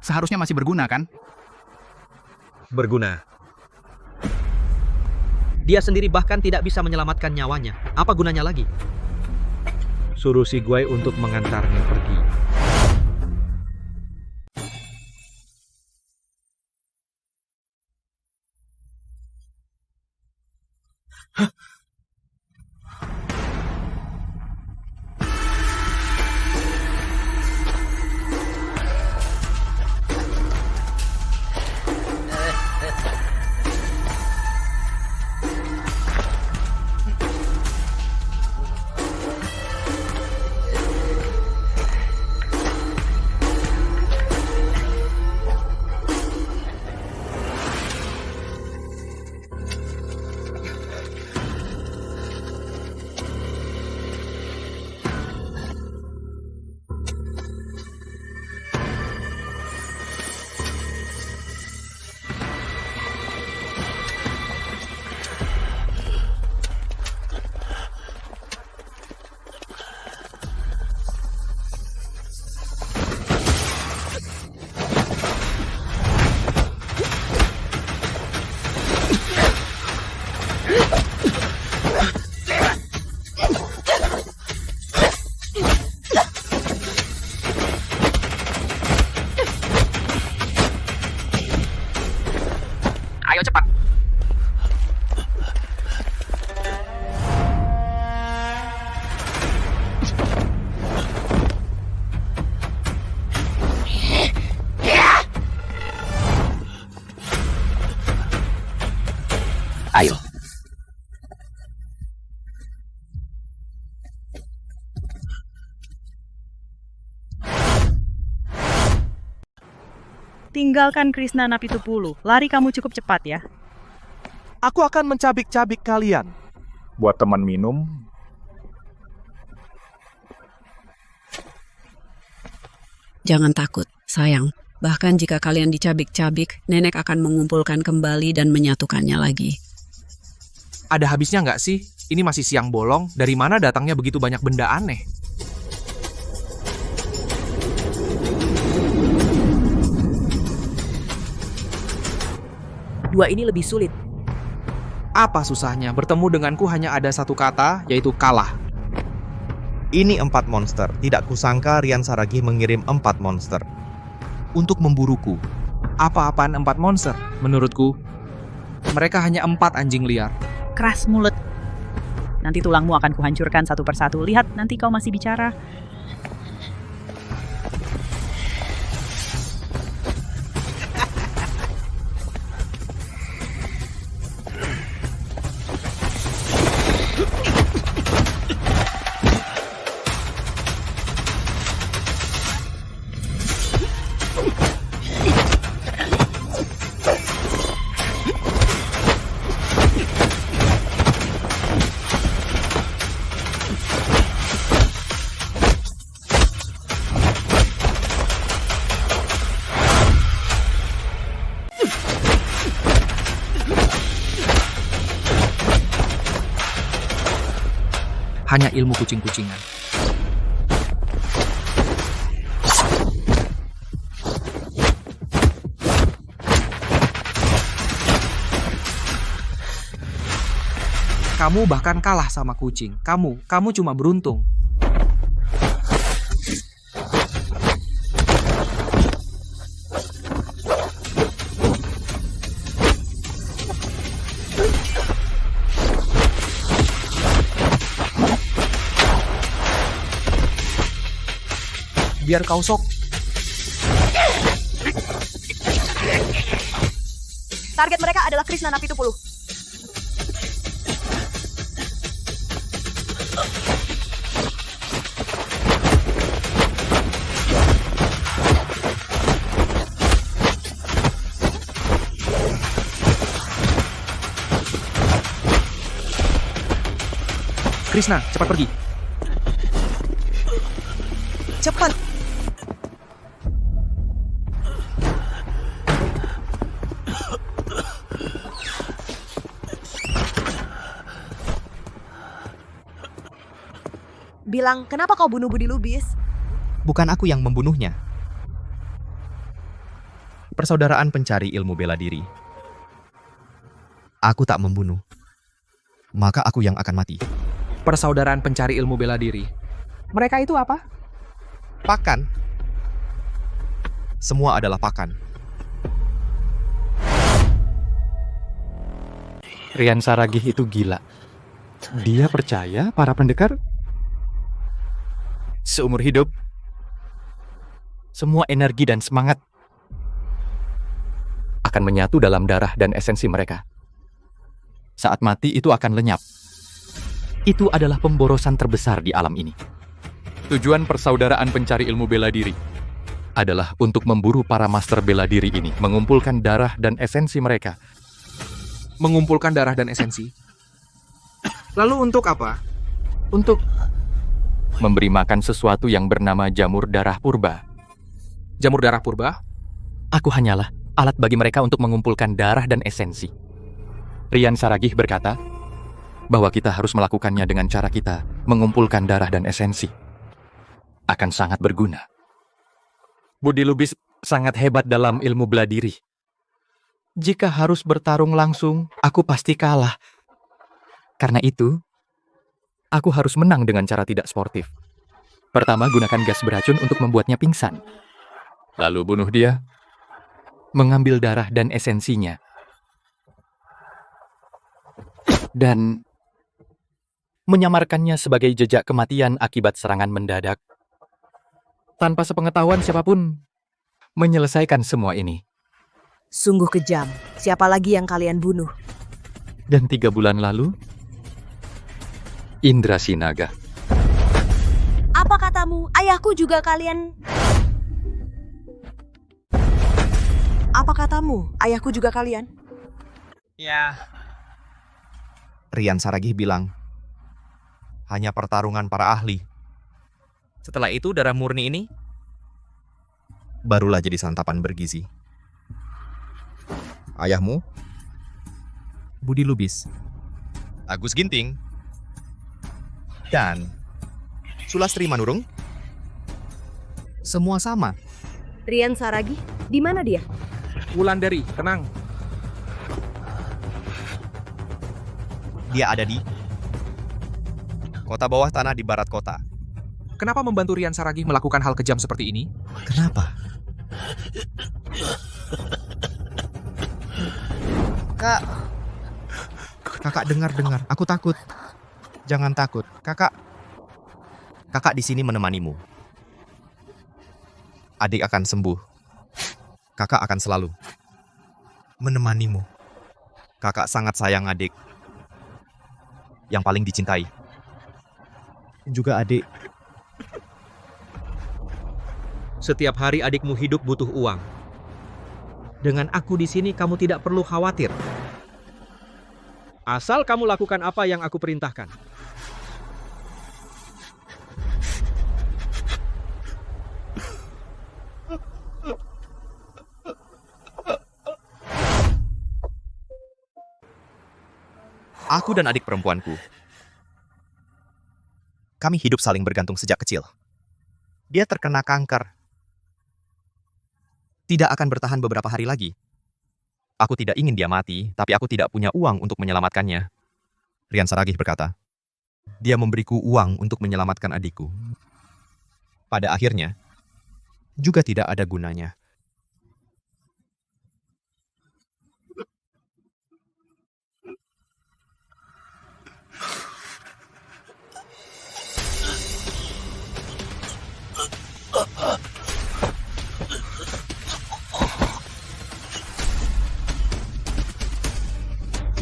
seharusnya masih berguna, kan? Berguna. Dia sendiri bahkan tidak bisa menyelamatkan nyawanya. Apa gunanya lagi? Suruh si Guai untuk mengantarnya pergi. Ayo cepat. Ayo. Tinggalkan Krishna Napitupulu. Lari kamu cukup cepat ya. Aku akan mencabik-cabik kalian. Buat teman minum, Jangan takut, sayang. Bahkan jika kalian dicabik-cabik, nenek akan mengumpulkan kembali dan menyatukannya lagi. Ada habisnya nggak sih? Ini masih siang bolong. Dari mana datangnya begitu banyak benda aneh? Dua ini lebih sulit. Apa susahnya? Bertemu denganku hanya ada satu kata, yaitu kalah. Ini 4 monster. Tidak kusangka Rian Saragi mengirim 4 monster. Untuk memburuku. Apa-apaan 4 monster? Menurutku, mereka hanya 4 anjing liar. Keras mulut. Nanti tulangmu akan kuhancurkan satu persatu. Lihat, nanti kau masih bicara. Hanya ilmu kucing-kucingan. Kamu bahkan kalah sama kucing. Kamu cuma beruntung. Biar kau sok. Target mereka adalah Krishna Napitupulu. Krishna, cepat pergi. Cepat. Bilang, kenapa kau bunuh Budi Lubis? Bukan aku yang membunuhnya. Persaudaraan pencari ilmu bela diri. Aku tak membunuh. Maka aku yang akan mati. Persaudaraan pencari ilmu bela diri. Mereka itu apa? Pakan. Semua adalah pakan. Rian Saragih itu gila. Dia percaya para pendekar seumur hidup, semua energi dan semangat akan menyatu dalam darah dan esensi mereka. Saat mati itu akan lenyap. Itu adalah pemborosan terbesar di alam ini. Tujuan persaudaraan pencari ilmu bela diri adalah untuk memburu para master bela diri ini, mengumpulkan darah dan esensi mereka. Mengumpulkan darah dan esensi. Lalu untuk apa? Untuk memberi makan sesuatu yang bernama jamur darah purba. Jamur darah purba? Aku hanyalah alat bagi mereka untuk mengumpulkan darah dan esensi. Rian Saragih berkata bahwa kita harus melakukannya dengan cara kita mengumpulkan darah dan esensi. Akan sangat berguna. Budi Lubis sangat hebat dalam ilmu bela diri. Jika harus bertarung langsung, aku pasti kalah. Karena itu, aku harus menang dengan cara tidak sportif. Pertama, gunakan gas beracun untuk membuatnya pingsan. Lalu bunuh dia, mengambil darah dan esensinya. Dan menyamarkannya sebagai jejak kematian akibat serangan mendadak. Tanpa sepengetahuan siapapun menyelesaikan semua ini. Sungguh kejam. Siapa lagi yang kalian bunuh? Dan 3 bulan lalu, Indra Sinaga. Apa katamu? Ayahku juga kalian... Apa katamu? Ayahku juga kalian? Ya. Rian Saragih bilang, hanya pertarungan para ahli. Setelah itu darah murni ini barulah jadi santapan bergizi. Ayahmu? Budi Lubis. Agus Ginting. Dan Sulastri Manurung. Semua sama. Rian Saragih, di mana dia? Wulandari, tenang. Dia ada di kota bawah tanah di barat kota. Kenapa membantu Rian Saragih melakukan hal kejam seperti ini? Kenapa? Kakak dengar. Aku takut. Jangan takut. Kakak di sini menemanimu. Adik akan sembuh. Kakak akan selalu menemanimu. Kakak sangat sayang adik. Yang paling dicintai. Juga adik. Setiap hari adikmu hidup butuh uang. Dengan aku di sini kamu tidak perlu khawatir. Asal kamu lakukan apa yang aku perintahkan. Aku dan adik perempuanku. Kami hidup saling bergantung sejak kecil. Dia terkena kanker. Tidak akan bertahan beberapa hari lagi. Aku tidak ingin dia mati, tapi aku tidak punya uang untuk menyelamatkannya. Rian Saragih berkata, dia memberiku uang untuk menyelamatkan adikku. Pada akhirnya, juga tidak ada gunanya.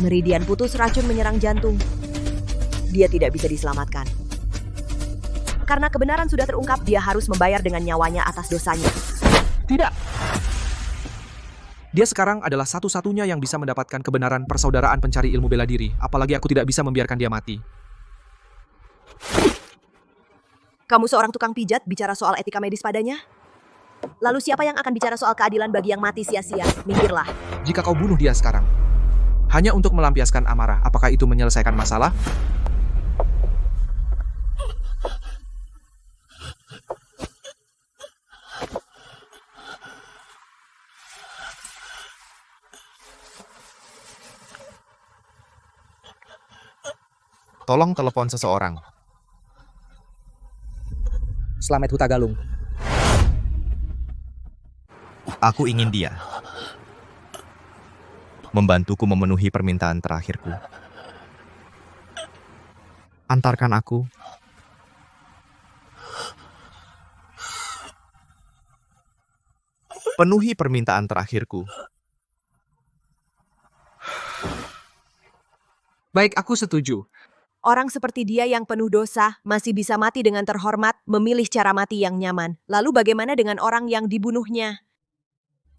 Meridian putus, racun menyerang jantung. Dia tidak bisa diselamatkan. Karena kebenaran sudah terungkap, dia harus membayar dengan nyawanya atas dosanya. Tidak. Dia sekarang adalah satu-satunya yang bisa mendapatkan kebenaran persaudaraan pencari ilmu bela diri. Apalagi aku tidak bisa membiarkan dia mati. Kamu seorang tukang pijat bicara soal etika medis padanya? Lalu siapa yang akan bicara soal keadilan bagi yang mati sia-sia? Minggirlah. Jika kau bunuh dia sekarang, hanya untuk melampiaskan amarah, apakah itu menyelesaikan masalah? Tolong telepon seseorang. Slamet Hutagalung. Aku ingin dia membantuku memenuhi permintaan terakhirku. Antarkan aku. Penuhi permintaan terakhirku. Baik, aku setuju. Orang seperti dia yang penuh dosa masih bisa mati dengan terhormat, memilih cara mati yang nyaman. Lalu bagaimana dengan orang yang dibunuhnya?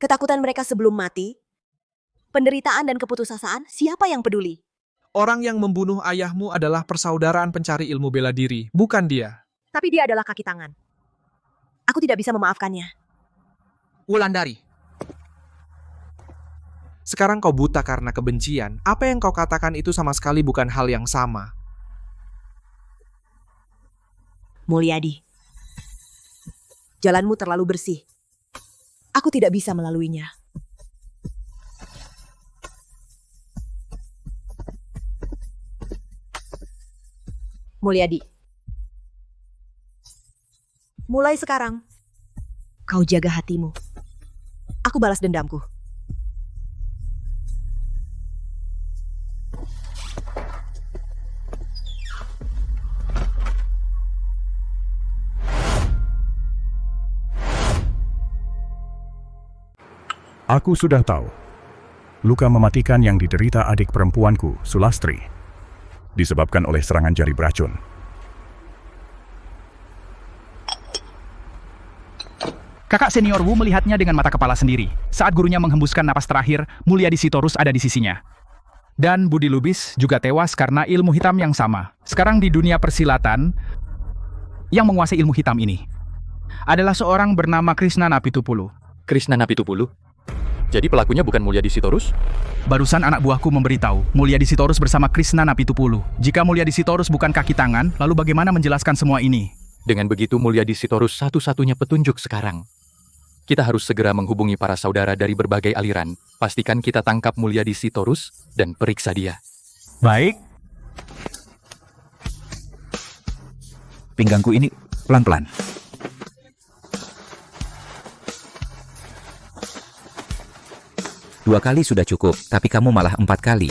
Ketakutan mereka sebelum mati? Penderitaan dan keputusasaan, siapa yang peduli? Orang yang membunuh ayahmu adalah persaudaraan pencari ilmu bela diri, bukan dia. Tapi dia adalah kaki tangan. Aku tidak bisa memaafkannya. Wulandari. Sekarang kau buta karena kebencian. Apa yang kau katakan itu sama sekali bukan hal yang sama. Mulyadi, jalanmu terlalu bersih. Aku tidak bisa melaluinya. Mulyadi, mulai sekarang, kau jaga hatimu. Aku balas dendamku. Aku sudah tahu. Luka mematikan yang diderita adik perempuanku, Sulastri, disebabkan oleh serangan jari beracun. Kakak senior Wu melihatnya dengan mata kepala sendiri. Saat gurunya menghembuskan napas terakhir, Mulyadi Sitorus ada di sisinya. Dan Budi Lubis juga tewas karena ilmu hitam yang sama. Sekarang di dunia persilatan, yang menguasai ilmu hitam ini adalah seorang bernama Krishna Napitupulu. Krishna Napitupulu? Jadi pelakunya bukan Mulyadi Sitorus? Barusan anak buahku memberitahu, Mulyadi Sitorus bersama Krishna Napitupulu. Jika Mulyadi Sitorus bukan kaki tangan, lalu bagaimana menjelaskan semua ini? Dengan begitu Mulyadi Sitorus satu-satunya petunjuk sekarang. Kita harus segera menghubungi para saudara dari berbagai aliran. Pastikan kita tangkap Mulyadi Sitorus dan periksa dia. Baik. Pinggangku ini pelan-pelan. Dua kali sudah cukup, tapi kamu malah 4 kali.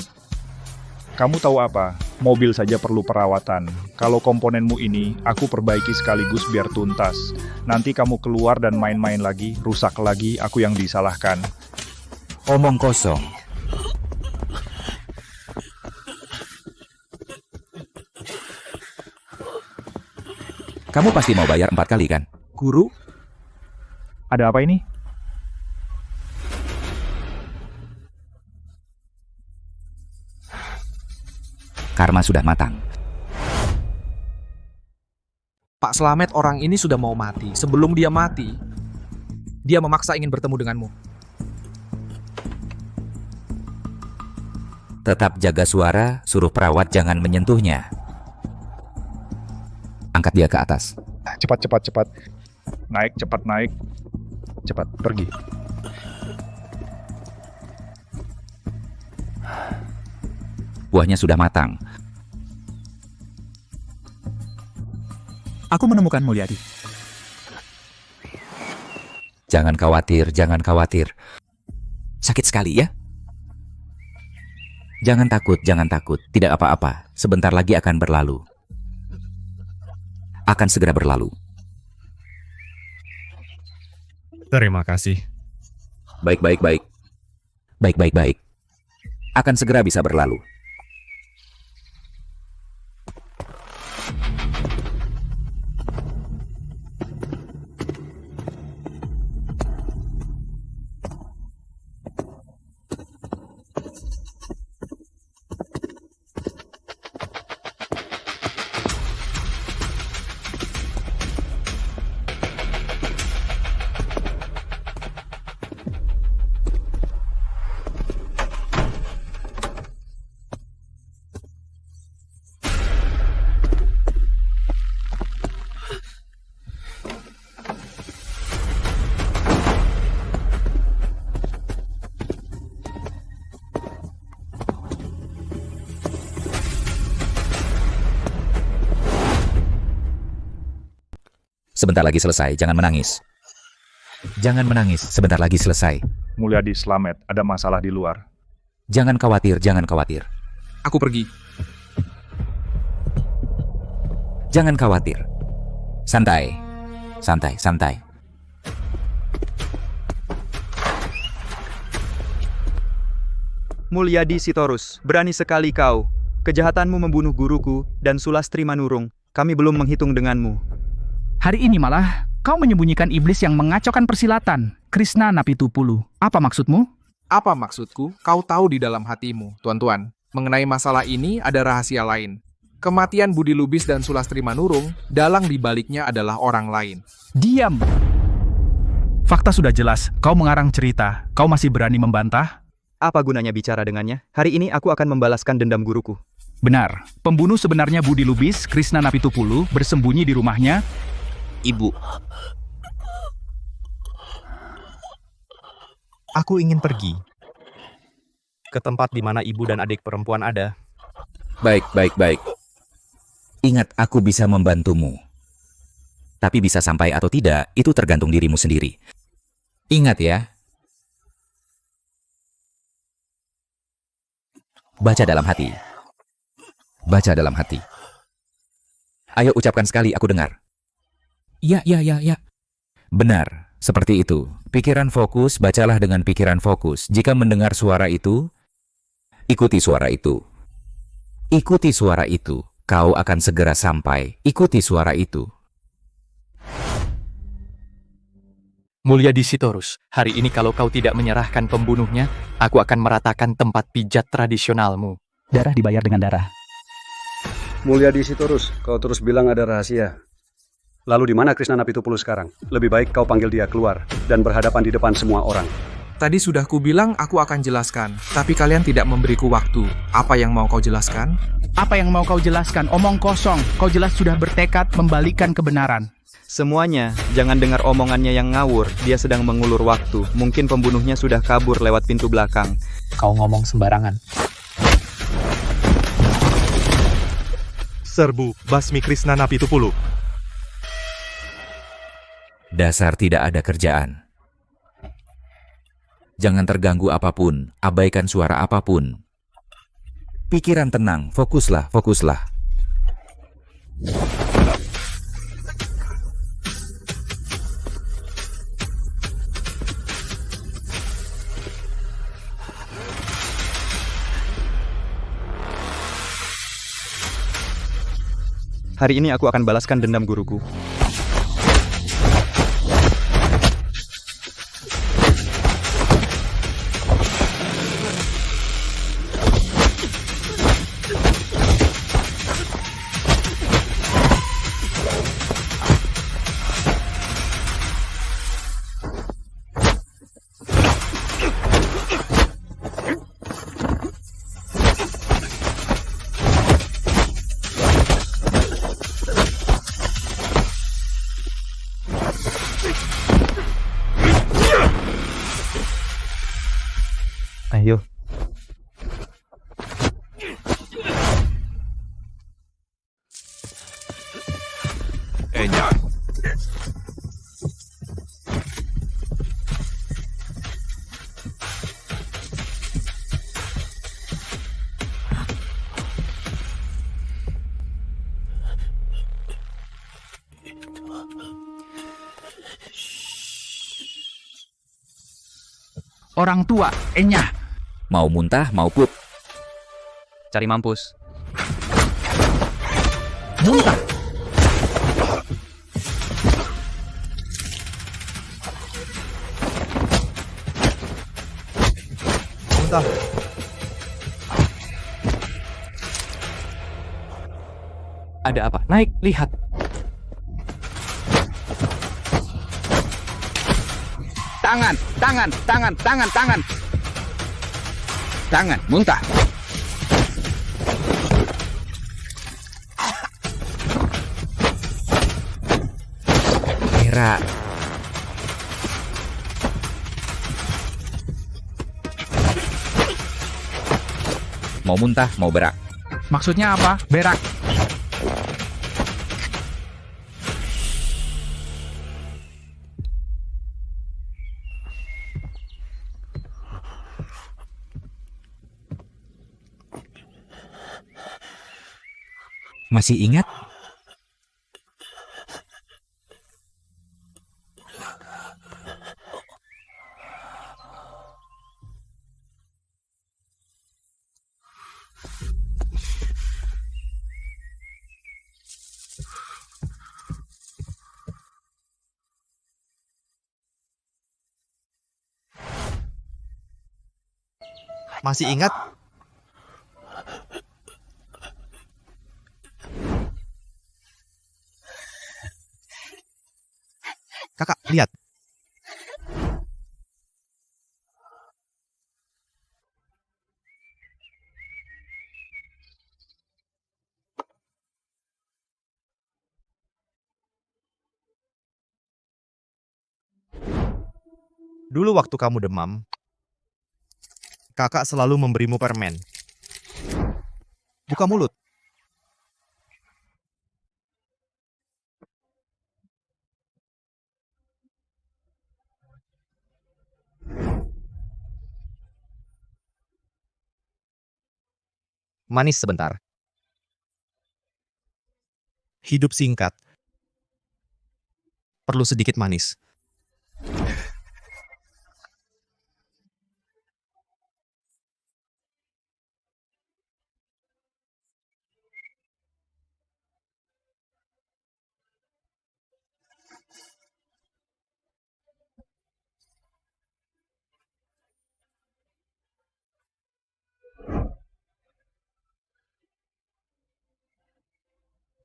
Kamu tahu apa? Mobil saja perlu perawatan. Kalau komponenmu ini, aku perbaiki sekaligus biar tuntas. Nanti kamu keluar dan main-main lagi, rusak lagi, aku yang disalahkan. Omong kosong. Kamu pasti mau bayar 4 kali kan? Guru? Ada apa ini? Karma sudah matang. Pak Slamet, orang ini sudah mau mati. Sebelum dia mati, dia memaksa ingin bertemu denganmu. Tetap jaga suara, suruh perawat jangan menyentuhnya. Angkat dia ke atas. Cepat. Naik, cepat naik. Cepat, pergi. Buahnya sudah matang. Aku menemukan Mulyadi. Jangan khawatir. Sakit sekali ya? Jangan takut. Tidak apa-apa. Sebentar lagi akan berlalu. Akan segera berlalu. Terima kasih. Baik. Akan segera bisa berlalu. sebentar lagi selesai, jangan menangis. Jangan menangis, sebentar lagi selesai. Mulyadi, Slamet, ada masalah di luar. Jangan khawatir, jangan khawatir. Aku pergi. Jangan khawatir. Santai. Santai, santai. Mulyadi Sitorus, berani sekali kau. Kejahatanmu membunuh guruku dan Sulastri Manurung. Kami belum menghitung denganmu. Hari ini malah kau menyembunyikan iblis yang mengacaukan persilatan, Krishna Napitupulu. Apa maksudmu? Apa maksudku? Kau tahu di dalam hatimu, tuan-tuan. Mengenai masalah ini ada rahasia lain. Kematian Budi Lubis dan Sulastri Manurung, dalang di baliknya adalah orang lain. Diam! Fakta sudah jelas, kau mengarang cerita. Kau masih berani membantah? Apa gunanya bicara dengannya? Hari ini aku akan membalaskan dendam guruku. Benar, pembunuh sebenarnya Budi Lubis, Krishna Napitupulu, bersembunyi di rumahnya. Ibu. Aku ingin pergi ke tempat di mana ibu dan adik perempuan ada. Baik, baik, baik. Ingat, aku bisa membantumu. Tapi bisa sampai atau tidak, itu tergantung dirimu sendiri. Ingat ya. Baca dalam hati. Baca dalam hati. Ayo ucapkan sekali, aku dengar. Ya. Benar, seperti itu. Pikiran fokus, bacalah dengan pikiran fokus. Jika mendengar suara itu, ikuti suara itu. Ikuti suara itu. Kau akan segera sampai. Ikuti suara itu. Mulyadi Sitorus, hari ini kalau kau tidak menyerahkan pembunuhnya, aku akan meratakan tempat pijat tradisionalmu. Darah dibayar dengan darah. Mulyadi Sitorus, kau terus bilang ada rahasia. Lalu di mana Krishna Napitupulu sekarang? Lebih baik kau panggil dia keluar dan berhadapan di depan semua orang. Tadi sudah kubilang aku akan jelaskan, tapi kalian tidak memberiku waktu. Apa yang mau kau jelaskan? Apa yang mau kau jelaskan? Omong kosong. Kau jelas sudah bertekad membalikan kebenaran. Semuanya, jangan dengar omongannya yang ngawur. Dia sedang mengulur waktu. Mungkin pembunuhnya sudah kabur lewat pintu belakang. Kau ngomong sembarangan. Serbu basmi Krishna Napitupulu. Dasar tidak ada kerjaan. Jangan terganggu apapun, abaikan suara apapun. Pikiran tenang, fokuslah, fokuslah. Hari ini aku akan balaskan dendam guruku. Ayo. Enya. Orang tua, Enya. Mau muntah, mau pup. Cari mampus. Muntah. Muntah. Ada apa? Naik, lihat. Tangan, tangan, tangan, tangan, tangan. Tangan, muntah. Berak. Mau muntah, mau berak. Maksudnya apa? Berak. Masih ingat? Masih ingat? Kakak, lihat. Dulu waktu kamu demam, kakak selalu memberimu permen. Buka mulut. Manis sebentar. Hidup singkat. Perlu sedikit manis.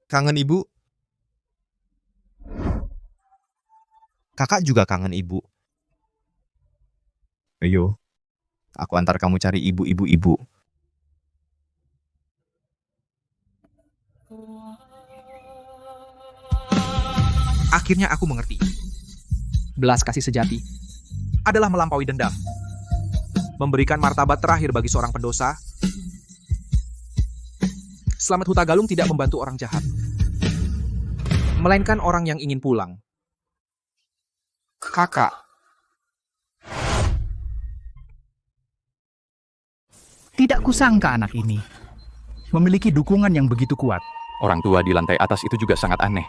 Kangen ibu? Kakak juga kangen ibu. Ayo, aku antar kamu cari ibu-ibu-ibu. Akhirnya aku mengerti. Belas kasih sejati adalah melampaui dendam. Memberikan martabat terakhir bagi seorang pendosa. Slamet Hutagalung tidak membantu orang jahat, melainkan orang yang ingin pulang. Kakak. Tidak kusangka anak ini memiliki dukungan yang begitu kuat. Orang tua di lantai atas itu juga sangat aneh.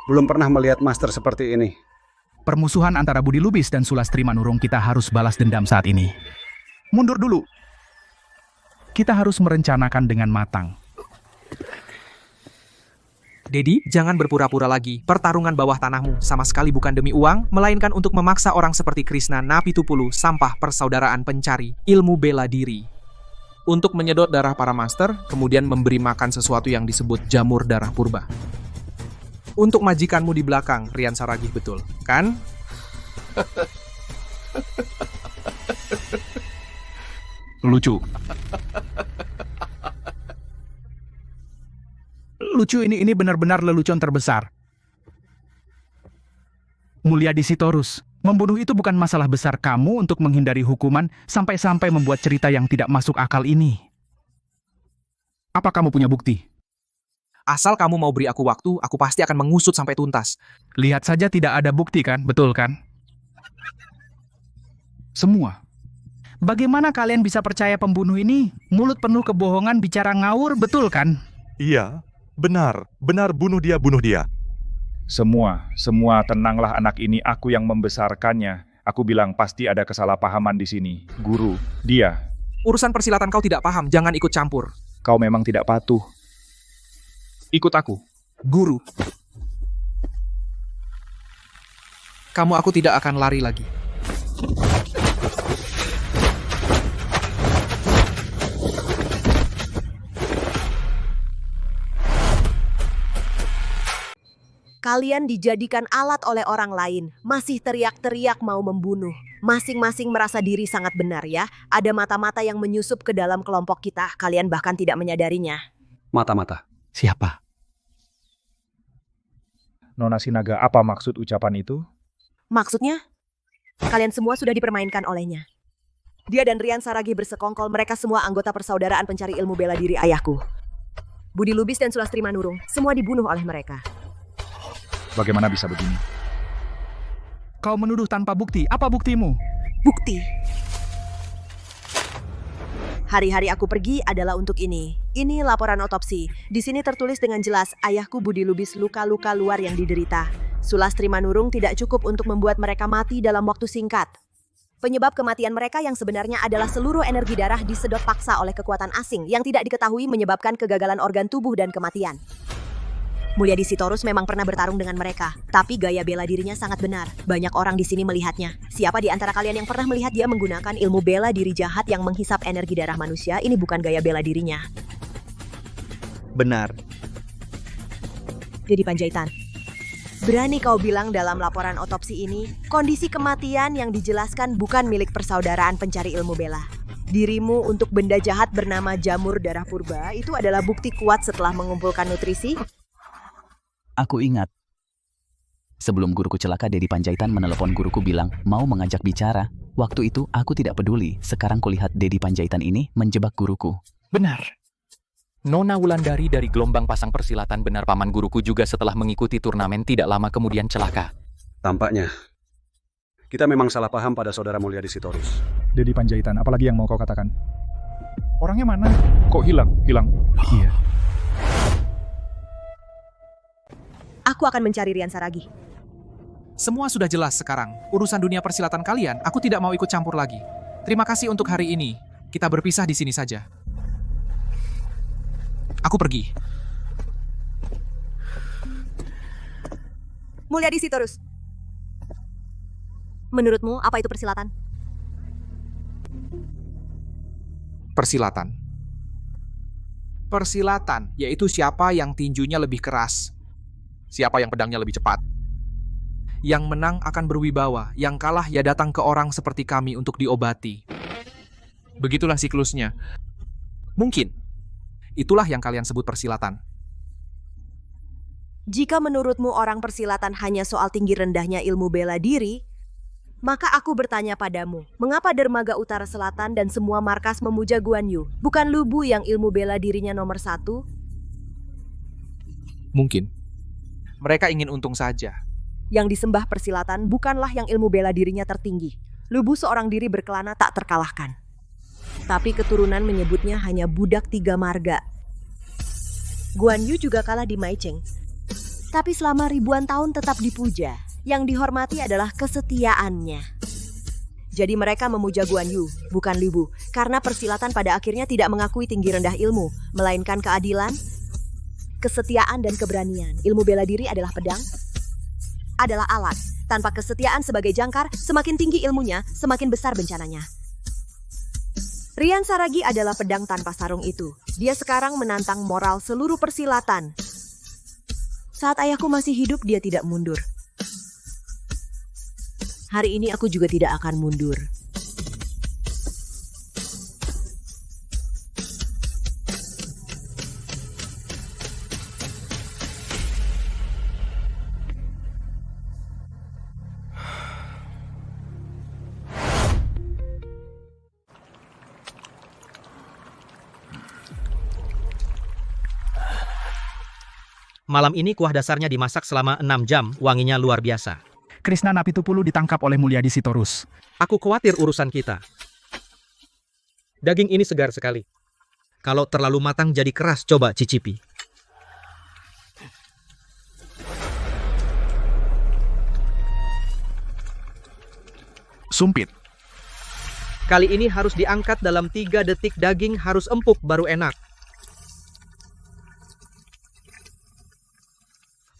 Belum pernah melihat master seperti ini. Permusuhan antara Budi Lubis dan Sulastri Manurung kita harus balas dendam saat ini. Mundur dulu. Kita harus merencanakan dengan matang. Dedi, jangan berpura-pura lagi. Pertarungan bawah tanahmu sama sekali bukan demi uang, melainkan untuk memaksa orang seperti Krishna Napitupulu, sampah persaudaraan pencari ilmu bela diri, untuk menyedot darah para master, kemudian memberi makan sesuatu yang disebut jamur darah purba. Untuk majikanmu di belakang, Rian Saragih, betul, kan? Lucu. Lucu, ini benar-benar lelucon terbesar. Mulyadi Sitorus, membunuh itu bukan masalah besar kamu untuk menghindari hukuman sampai-sampai membuat cerita yang tidak masuk akal ini. Apa kamu punya bukti? Asal kamu mau beri aku waktu, aku pasti akan mengusut sampai tuntas. Lihat saja tidak ada bukti kan, betul kan? Semua. Bagaimana kalian bisa percaya pembunuh ini? Mulut penuh kebohongan, bicara ngawur, betul kan? Iya, benar bunuh dia. Semua tenanglah anak ini, aku yang membesarkannya. Aku bilang pasti ada kesalahpahaman di sini. Guru, dia. Urusan persilatan kau tidak paham, jangan ikut campur. Kau memang tidak patuh. Ikut aku. Guru. Aku tidak akan lari lagi. Kalian dijadikan alat oleh orang lain, masih teriak-teriak mau membunuh. Masing-masing merasa diri sangat benar ya. Ada mata-mata yang menyusup ke dalam kelompok kita, kalian bahkan tidak menyadarinya. Mata-mata. Siapa? Nona Sinaga, apa maksud ucapan itu? Maksudnya? Kalian semua sudah dipermainkan olehnya. Dia dan Rian Saragih bersekongkol, mereka semua anggota persaudaraan pencari ilmu bela diri ayahku. Budi Lubis dan Sulastri Manurung, semua dibunuh oleh mereka. Bagaimana bisa begini? Kau menuduh tanpa bukti. Apa buktimu? Bukti. Hari-hari aku pergi adalah untuk ini. Ini laporan otopsi. Di sini tertulis dengan jelas, ayahku Budi Lubis luka-luka luar yang diderita. Sulastri Manurung tidak cukup untuk membuat mereka mati dalam waktu singkat. Penyebab kematian mereka yang sebenarnya adalah seluruh energi darah disedot paksa oleh kekuatan asing yang tidak diketahui menyebabkan kegagalan organ tubuh dan kematian. Mulyadi Sitorus memang pernah bertarung dengan mereka, tapi gaya bela dirinya sangat benar. Banyak orang di sini melihatnya. Siapa di antara kalian yang pernah melihat dia menggunakan ilmu bela diri jahat yang menghisap energi darah manusia? Ini bukan gaya bela dirinya. Benar. Dedi Panjaitan. Berani kau bilang dalam laporan otopsi ini, kondisi kematian yang dijelaskan bukan milik persaudaraan pencari ilmu bela. Dirimu untuk benda jahat bernama jamur darah purba itu adalah bukti kuat setelah mengumpulkan nutrisi? Aku ingat. Sebelum guruku celaka, Dedi Panjaitan menelepon guruku bilang mau mengajak bicara. Waktu itu aku tidak peduli. Sekarang kulihat Dedi Panjaitan ini menjebak guruku. Benar. Nona Wulandari dari gelombang pasang persilatan benar paman guruku juga setelah mengikuti turnamen tidak lama kemudian celaka. Tampaknya kita memang salah paham pada saudara Mulyadi Sitorus. Dedi Panjaitan, apalagi yang mau kau katakan? Orangnya mana? Kok hilang? Iya. Aku akan mencari Rian Saragi. Semua sudah jelas sekarang. Urusan dunia persilatan kalian, aku tidak mau ikut campur lagi. Terima kasih untuk hari ini. Kita berpisah di sini saja. Aku pergi. Mulyadi Sitorus. Menurutmu apa itu persilatan? Persilatan. Persilatan, yaitu siapa yang tinjunya lebih keras. Siapa yang pedangnya lebih cepat. Yang menang akan berwibawa, yang kalah ya datang ke orang seperti kami untuk diobati. Begitulah siklusnya. Mungkin. Itulah yang kalian sebut persilatan. Jika menurutmu orang persilatan hanya soal tinggi rendahnya ilmu bela diri, maka aku bertanya padamu, mengapa Dermaga Utara Selatan dan semua markas memuja Guan Yu? Bukan Lubu yang ilmu bela dirinya nomor 1? Mungkin. Mereka ingin untung saja. Yang disembah persilatan bukanlah yang ilmu bela dirinya tertinggi. Lubu seorang diri berkelana tak terkalahkan. Tapi keturunan menyebutnya hanya budak 3 marga. Guan Yu juga kalah di Maicheng. Tapi selama ribuan tahun tetap dipuja. Yang dihormati adalah kesetiaannya. Jadi mereka memuja Guan Yu, bukan Lubu. Karena persilatan pada akhirnya tidak mengakui tinggi rendah ilmu, melainkan keadilan, kesetiaan dan keberanian. Ilmu bela diri adalah pedang, adalah alat. Tanpa kesetiaan sebagai jangkar, semakin tinggi ilmunya, semakin besar bencananya. Rian Saragi adalah pedang tanpa sarung itu. Dia sekarang menantang moral seluruh persilatan. Saat ayahku masih hidup, dia tidak mundur. Hari ini aku juga tidak akan mundur. Malam ini kuah dasarnya dimasak selama 6 jam, wanginya luar biasa. Krishna Napitupulu ditangkap oleh Mulyadi Sitorus. Aku khawatir urusan kita. Daging ini segar sekali. Kalau terlalu matang jadi keras, coba cicipi. Sumpit. Kali ini harus diangkat dalam 3 detik, daging harus empuk baru enak.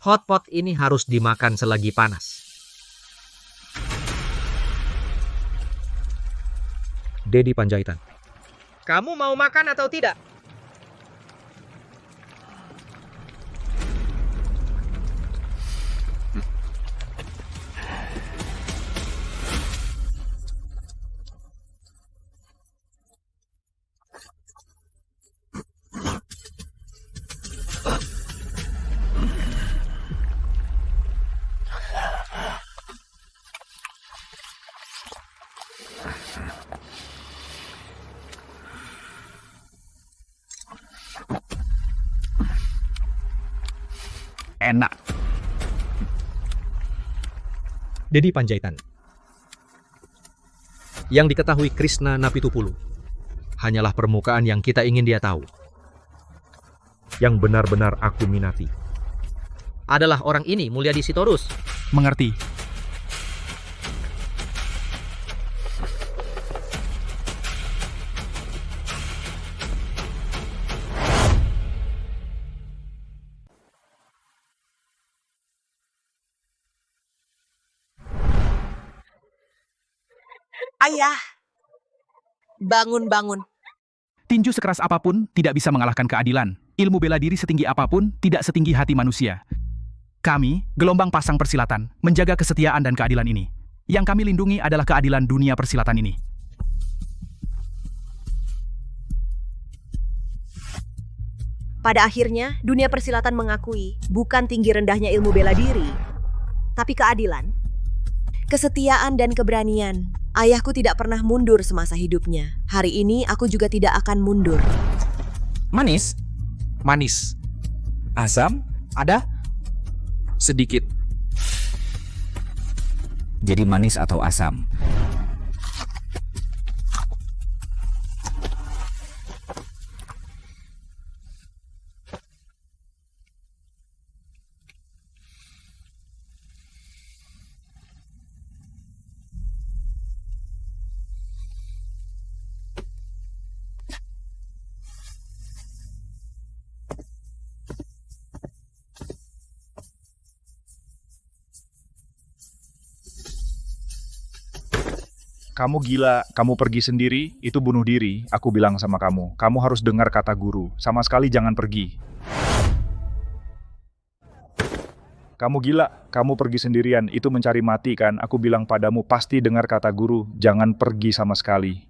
Hotpot ini harus dimakan selagi panas. Dedi Panjaitan. Kamu mau makan atau tidak? Enak. Dedi Panjaitan. Yang diketahui Krishna Napitupulu. hanyalah permukaan yang kita ingin dia tahu. Yang benar-benar aku minati adalah orang ini, Mulyadi Sitorus. Mengerti. Ayah, bangun. Tinju sekeras apapun tidak bisa mengalahkan keadilan. Ilmu bela diri setinggi apapun tidak setinggi hati manusia. Kami, gelombang pasang persilatan, menjaga kesetiaan dan keadilan ini. Yang kami lindungi adalah keadilan dunia persilatan ini. Pada akhirnya, dunia persilatan mengakui bukan tinggi rendahnya ilmu bela diri, tapi keadilan, kesetiaan dan keberanian. Ayahku tidak pernah mundur semasa hidupnya. Hari ini aku juga tidak akan mundur. Manis? Manis. Asam? Ada? Sedikit. Jadi manis atau asam? Kamu gila, kamu pergi sendiri, itu bunuh diri, aku bilang sama kamu. Kamu harus dengar kata guru, sama sekali jangan pergi. Kamu gila, kamu pergi sendirian, itu mencari mati kan? Aku bilang padamu pasti dengar kata guru, jangan pergi sama sekali.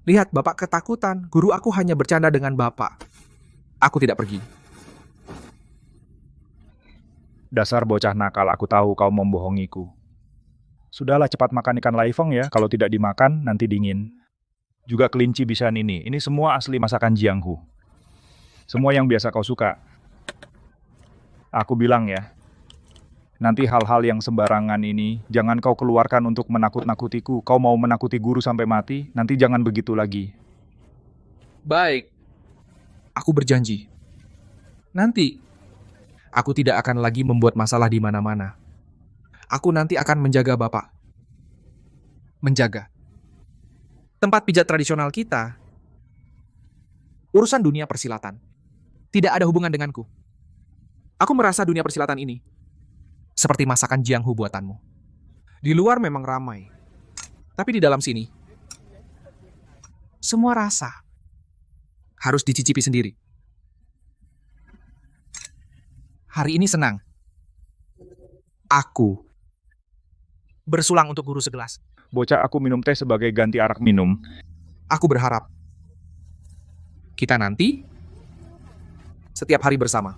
Lihat, Bapak ketakutan. Guru aku hanya bercanda dengan Bapak. Aku tidak pergi. Dasar bocah nakal, aku tahu kau membohongiku. Sudahlah, cepat makan ikan laifeng ya, kalau tidak dimakan nanti dingin. Juga kelinci bisan ini semua asli masakan Jianghu. Semua yang biasa kau suka. Aku bilang ya, nanti hal-hal yang sembarangan ini jangan kau keluarkan untuk menakut-nakutiku. Kau mau menakuti guru sampai mati, nanti jangan begitu lagi. Baik. Aku berjanji. Nanti, aku tidak akan lagi membuat masalah di mana-mana. Aku nanti akan menjaga Bapak. Menjaga. Tempat pijat tradisional kita, urusan dunia persilatan, tidak ada hubungan denganku. Aku merasa dunia persilatan ini seperti masakan Jianghu buatanmu. Di luar memang ramai, tapi di dalam sini, semua rasa harus dicicipi sendiri. Hari ini senang. Aku bersulang untuk guru segelas. Bocah, aku minum teh sebagai ganti arak minum. Aku berharap kita nanti setiap hari bersama.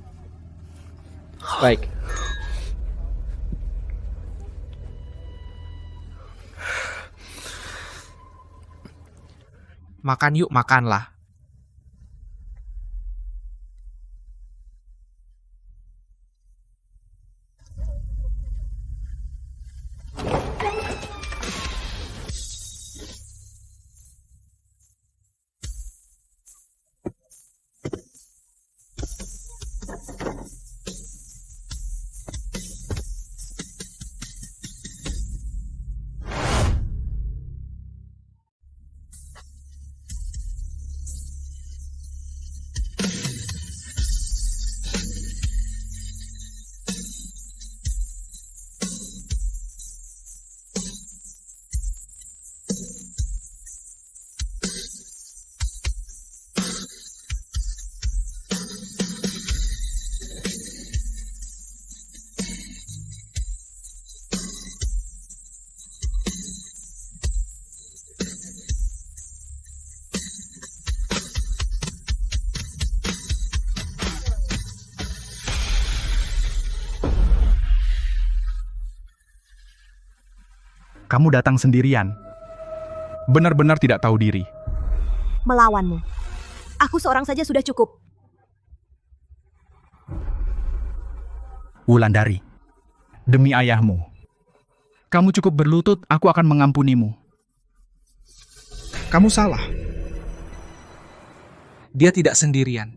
Baik. Makan yuk, makanlah. Kamu datang sendirian. Benar-benar tidak tahu diri. Melawanmu. Aku seorang saja sudah cukup. Wulandari, demi ayahmu, kamu cukup berlutut, aku akan mengampunimu. Kamu salah. dia tidak sendirian.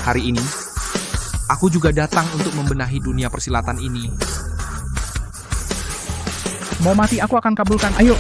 Hari ini, aku juga datang untuk membenahi dunia persilatan ini. Mau mati aku akan kabulkan, ayo.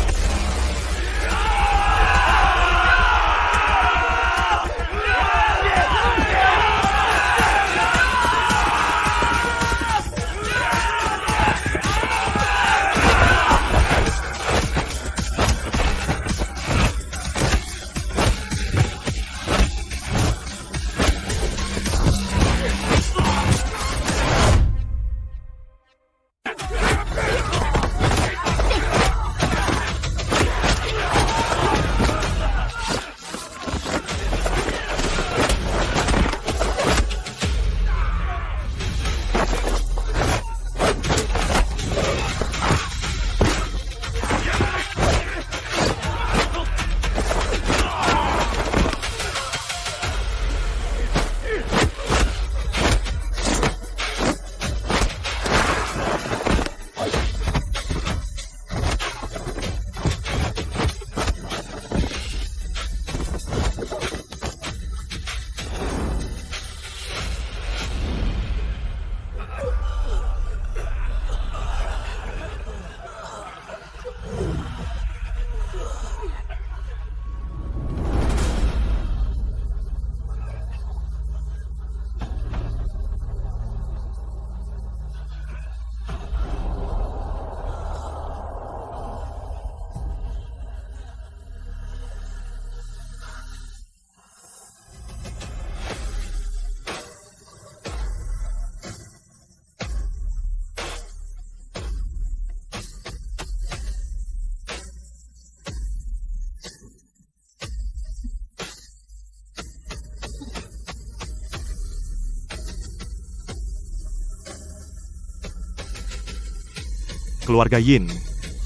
Keluarga Yin,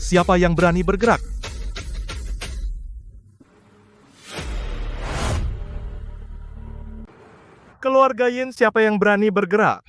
siapa yang berani bergerak? Keluarga Yin, siapa yang berani bergerak?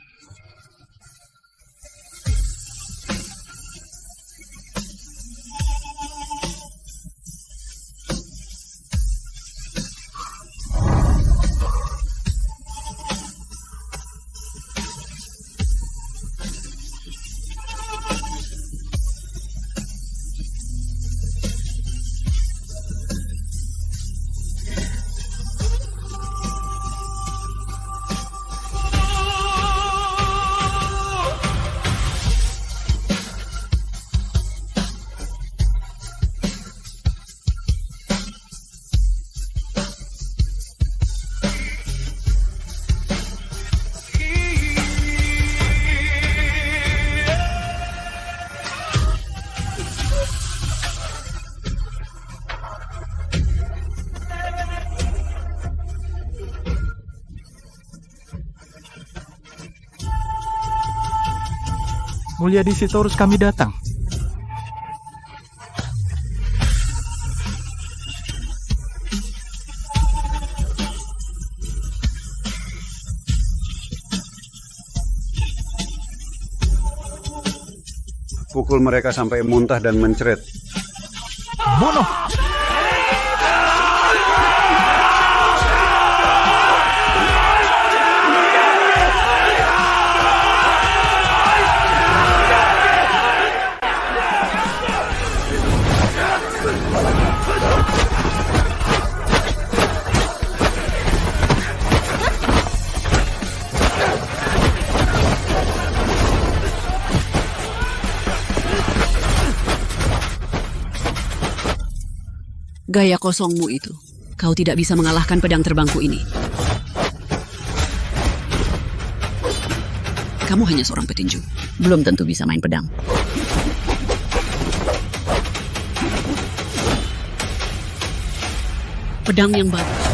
Mulia di situ harus kami datang. Pukul mereka sampai muntah dan mencret. Bunuh! Gaya kosongmu itu. Kau tidak bisa mengalahkan pedang terbangku ini. Kamu hanya seorang petinju. Belum tentu bisa main pedang. Pedang yang bagus.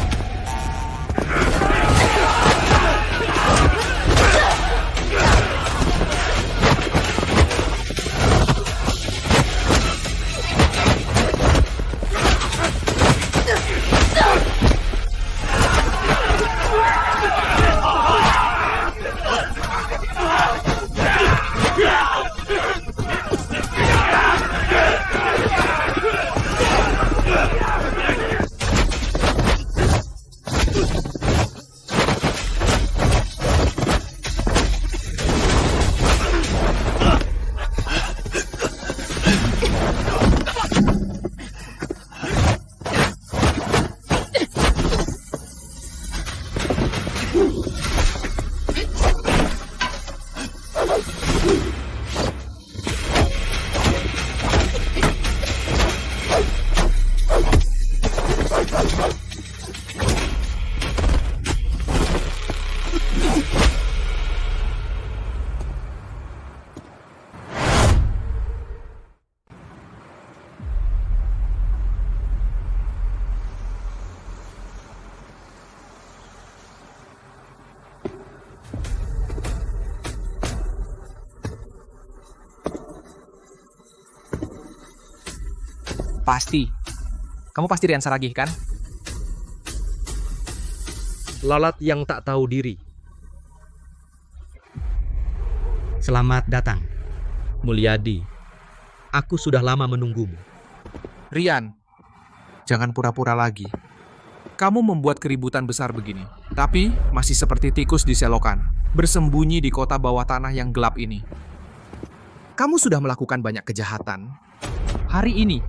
Pasti. Kamu pasti Rian Saragih, kan? Lalat yang tak tahu diri. Selamat datang, Mulyadi. Aku sudah lama menunggumu. Rian, jangan pura-pura lagi. Kamu membuat keributan besar begini, tapi masih seperti tikus di selokan, bersembunyi di kota bawah tanah yang gelap ini. Kamu sudah melakukan banyak kejahatan. Hari ini,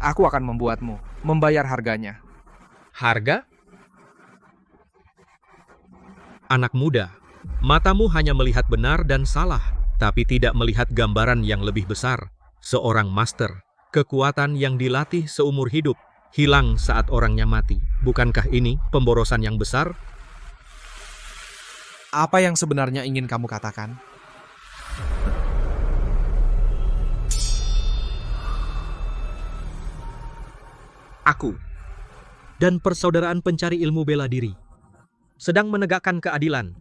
aku akan membuatmu membayar harganya. Harga? Anak muda, matamu hanya melihat benar dan salah, tapi tidak melihat gambaran yang lebih besar. Seorang master, kekuatan yang dilatih seumur hidup, hilang saat orangnya mati. Bukankah ini pemborosan yang besar? Apa yang sebenarnya ingin kamu katakan? Aku dan persaudaraan pencari ilmu bela diri sedang menegakkan keadilan.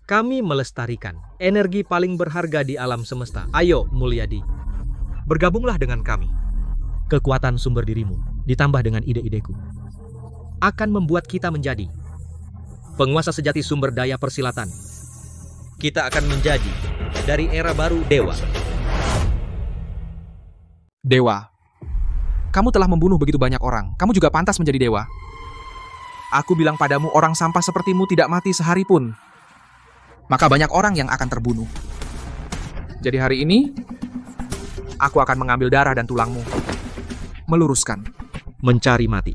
Kami melestarikan energi paling berharga di alam semesta. Ayo, Mulyadi, bergabunglah dengan kami. Kekuatan sumber dirimu ditambah dengan ide-ideku akan membuat kita menjadi penguasa sejati sumber daya persilatan. Kita akan menjadi dari era baru dewa. Dewa. Kamu telah membunuh begitu banyak orang. Kamu juga pantas menjadi dewa. Aku bilang padamu, orang sampah sepertimu tidak mati sehari pun. Maka banyak orang yang akan terbunuh. Jadi hari ini, aku akan mengambil darah dan tulangmu. Meluruskan. Mencari mati.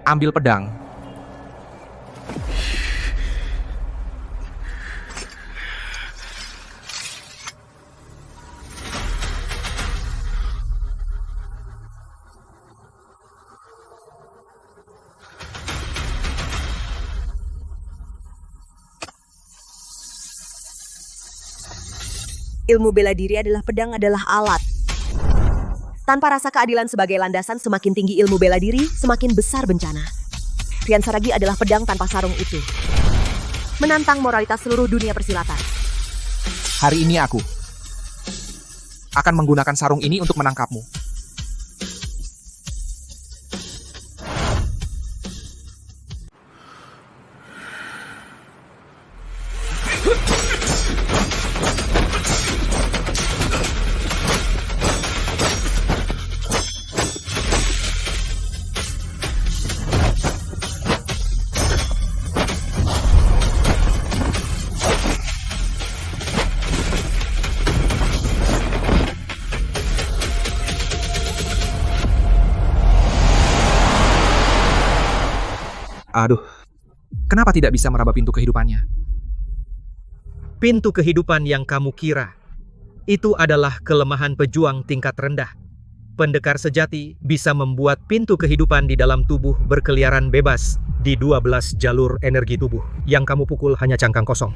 Ambil pedang. Ilmu bela diri adalah pedang adalah alat. Tanpa rasa keadilan sebagai landasan, semakin tinggi ilmu bela diri, semakin besar bencana. Rian Saragih adalah pedang tanpa sarung itu. Menantang moralitas seluruh dunia persilatan. Hari ini aku akan menggunakan sarung ini untuk menangkapmu. Aduh, kenapa tidak bisa meraba pintu kehidupannya? Pintu kehidupan yang kamu kira itu adalah kelemahan pejuang tingkat rendah. Pendekar sejati bisa membuat pintu kehidupan di dalam tubuh berkeliaran bebas di 12 jalur energi tubuh. Yang kamu pukul hanya cangkang kosong.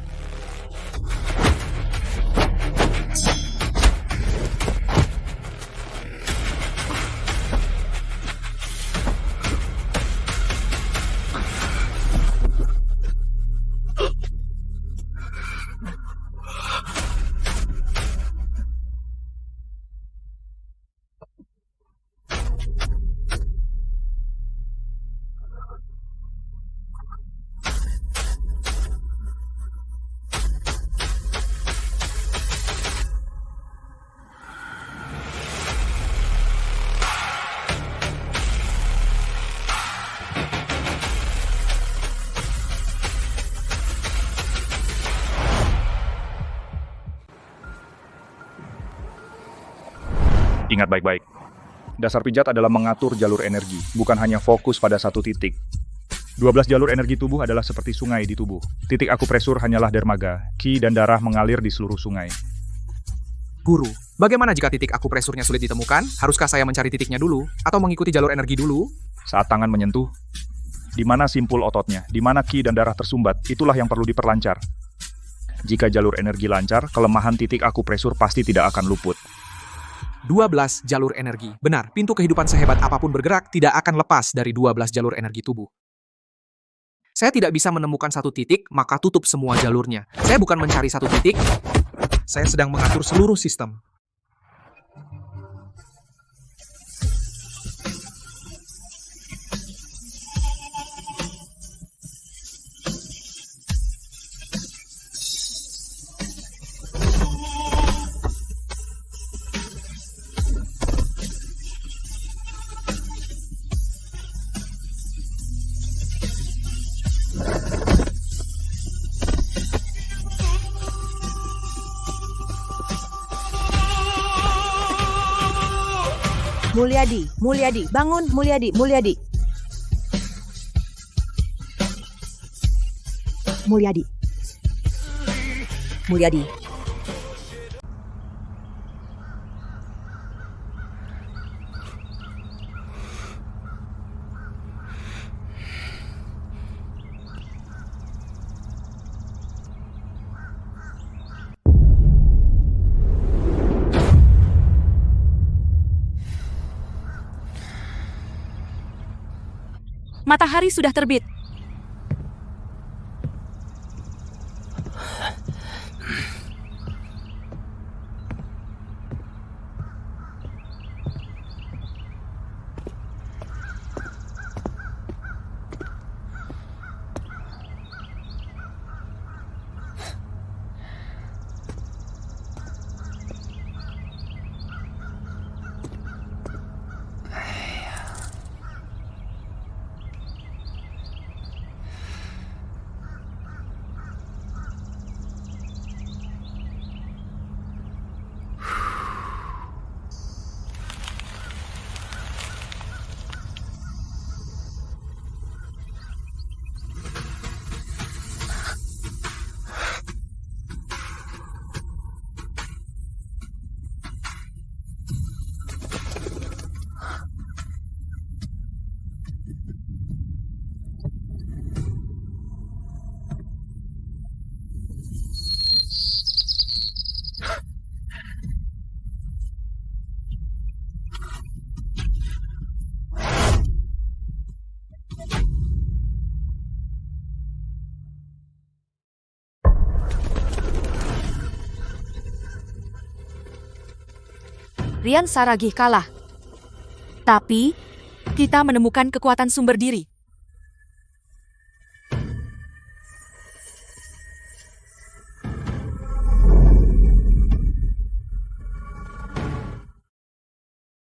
Ingat baik-baik. Dasar pijat adalah mengatur jalur energi, bukan hanya fokus pada satu titik. 12 jalur energi tubuh adalah seperti sungai di tubuh. Titik akupresur hanyalah dermaga, ki dan darah mengalir di seluruh sungai. Guru, bagaimana jika titik akupresurnya sulit ditemukan? Haruskah saya mencari titiknya dulu? Atau mengikuti jalur energi dulu? Saat tangan menyentuh, di mana simpul ototnya, di mana ki dan darah tersumbat, itulah yang perlu diperlancar. Jika jalur energi lancar, kelemahan titik akupresur pasti tidak akan luput. 12 jalur energi. Benar, pintu kehidupan sehebat apapun bergerak tidak akan lepas dari 12 jalur energi tubuh. Saya tidak bisa menemukan satu titik, maka tutup semua jalurnya. Saya bukan mencari satu titik, saya sedang mengatur seluruh sistem. Mulyadi, bangun, Mulyadi. Matahari sudah terbit. Rian Saragih kalah. Tapi, kita menemukan kekuatan sumber diri.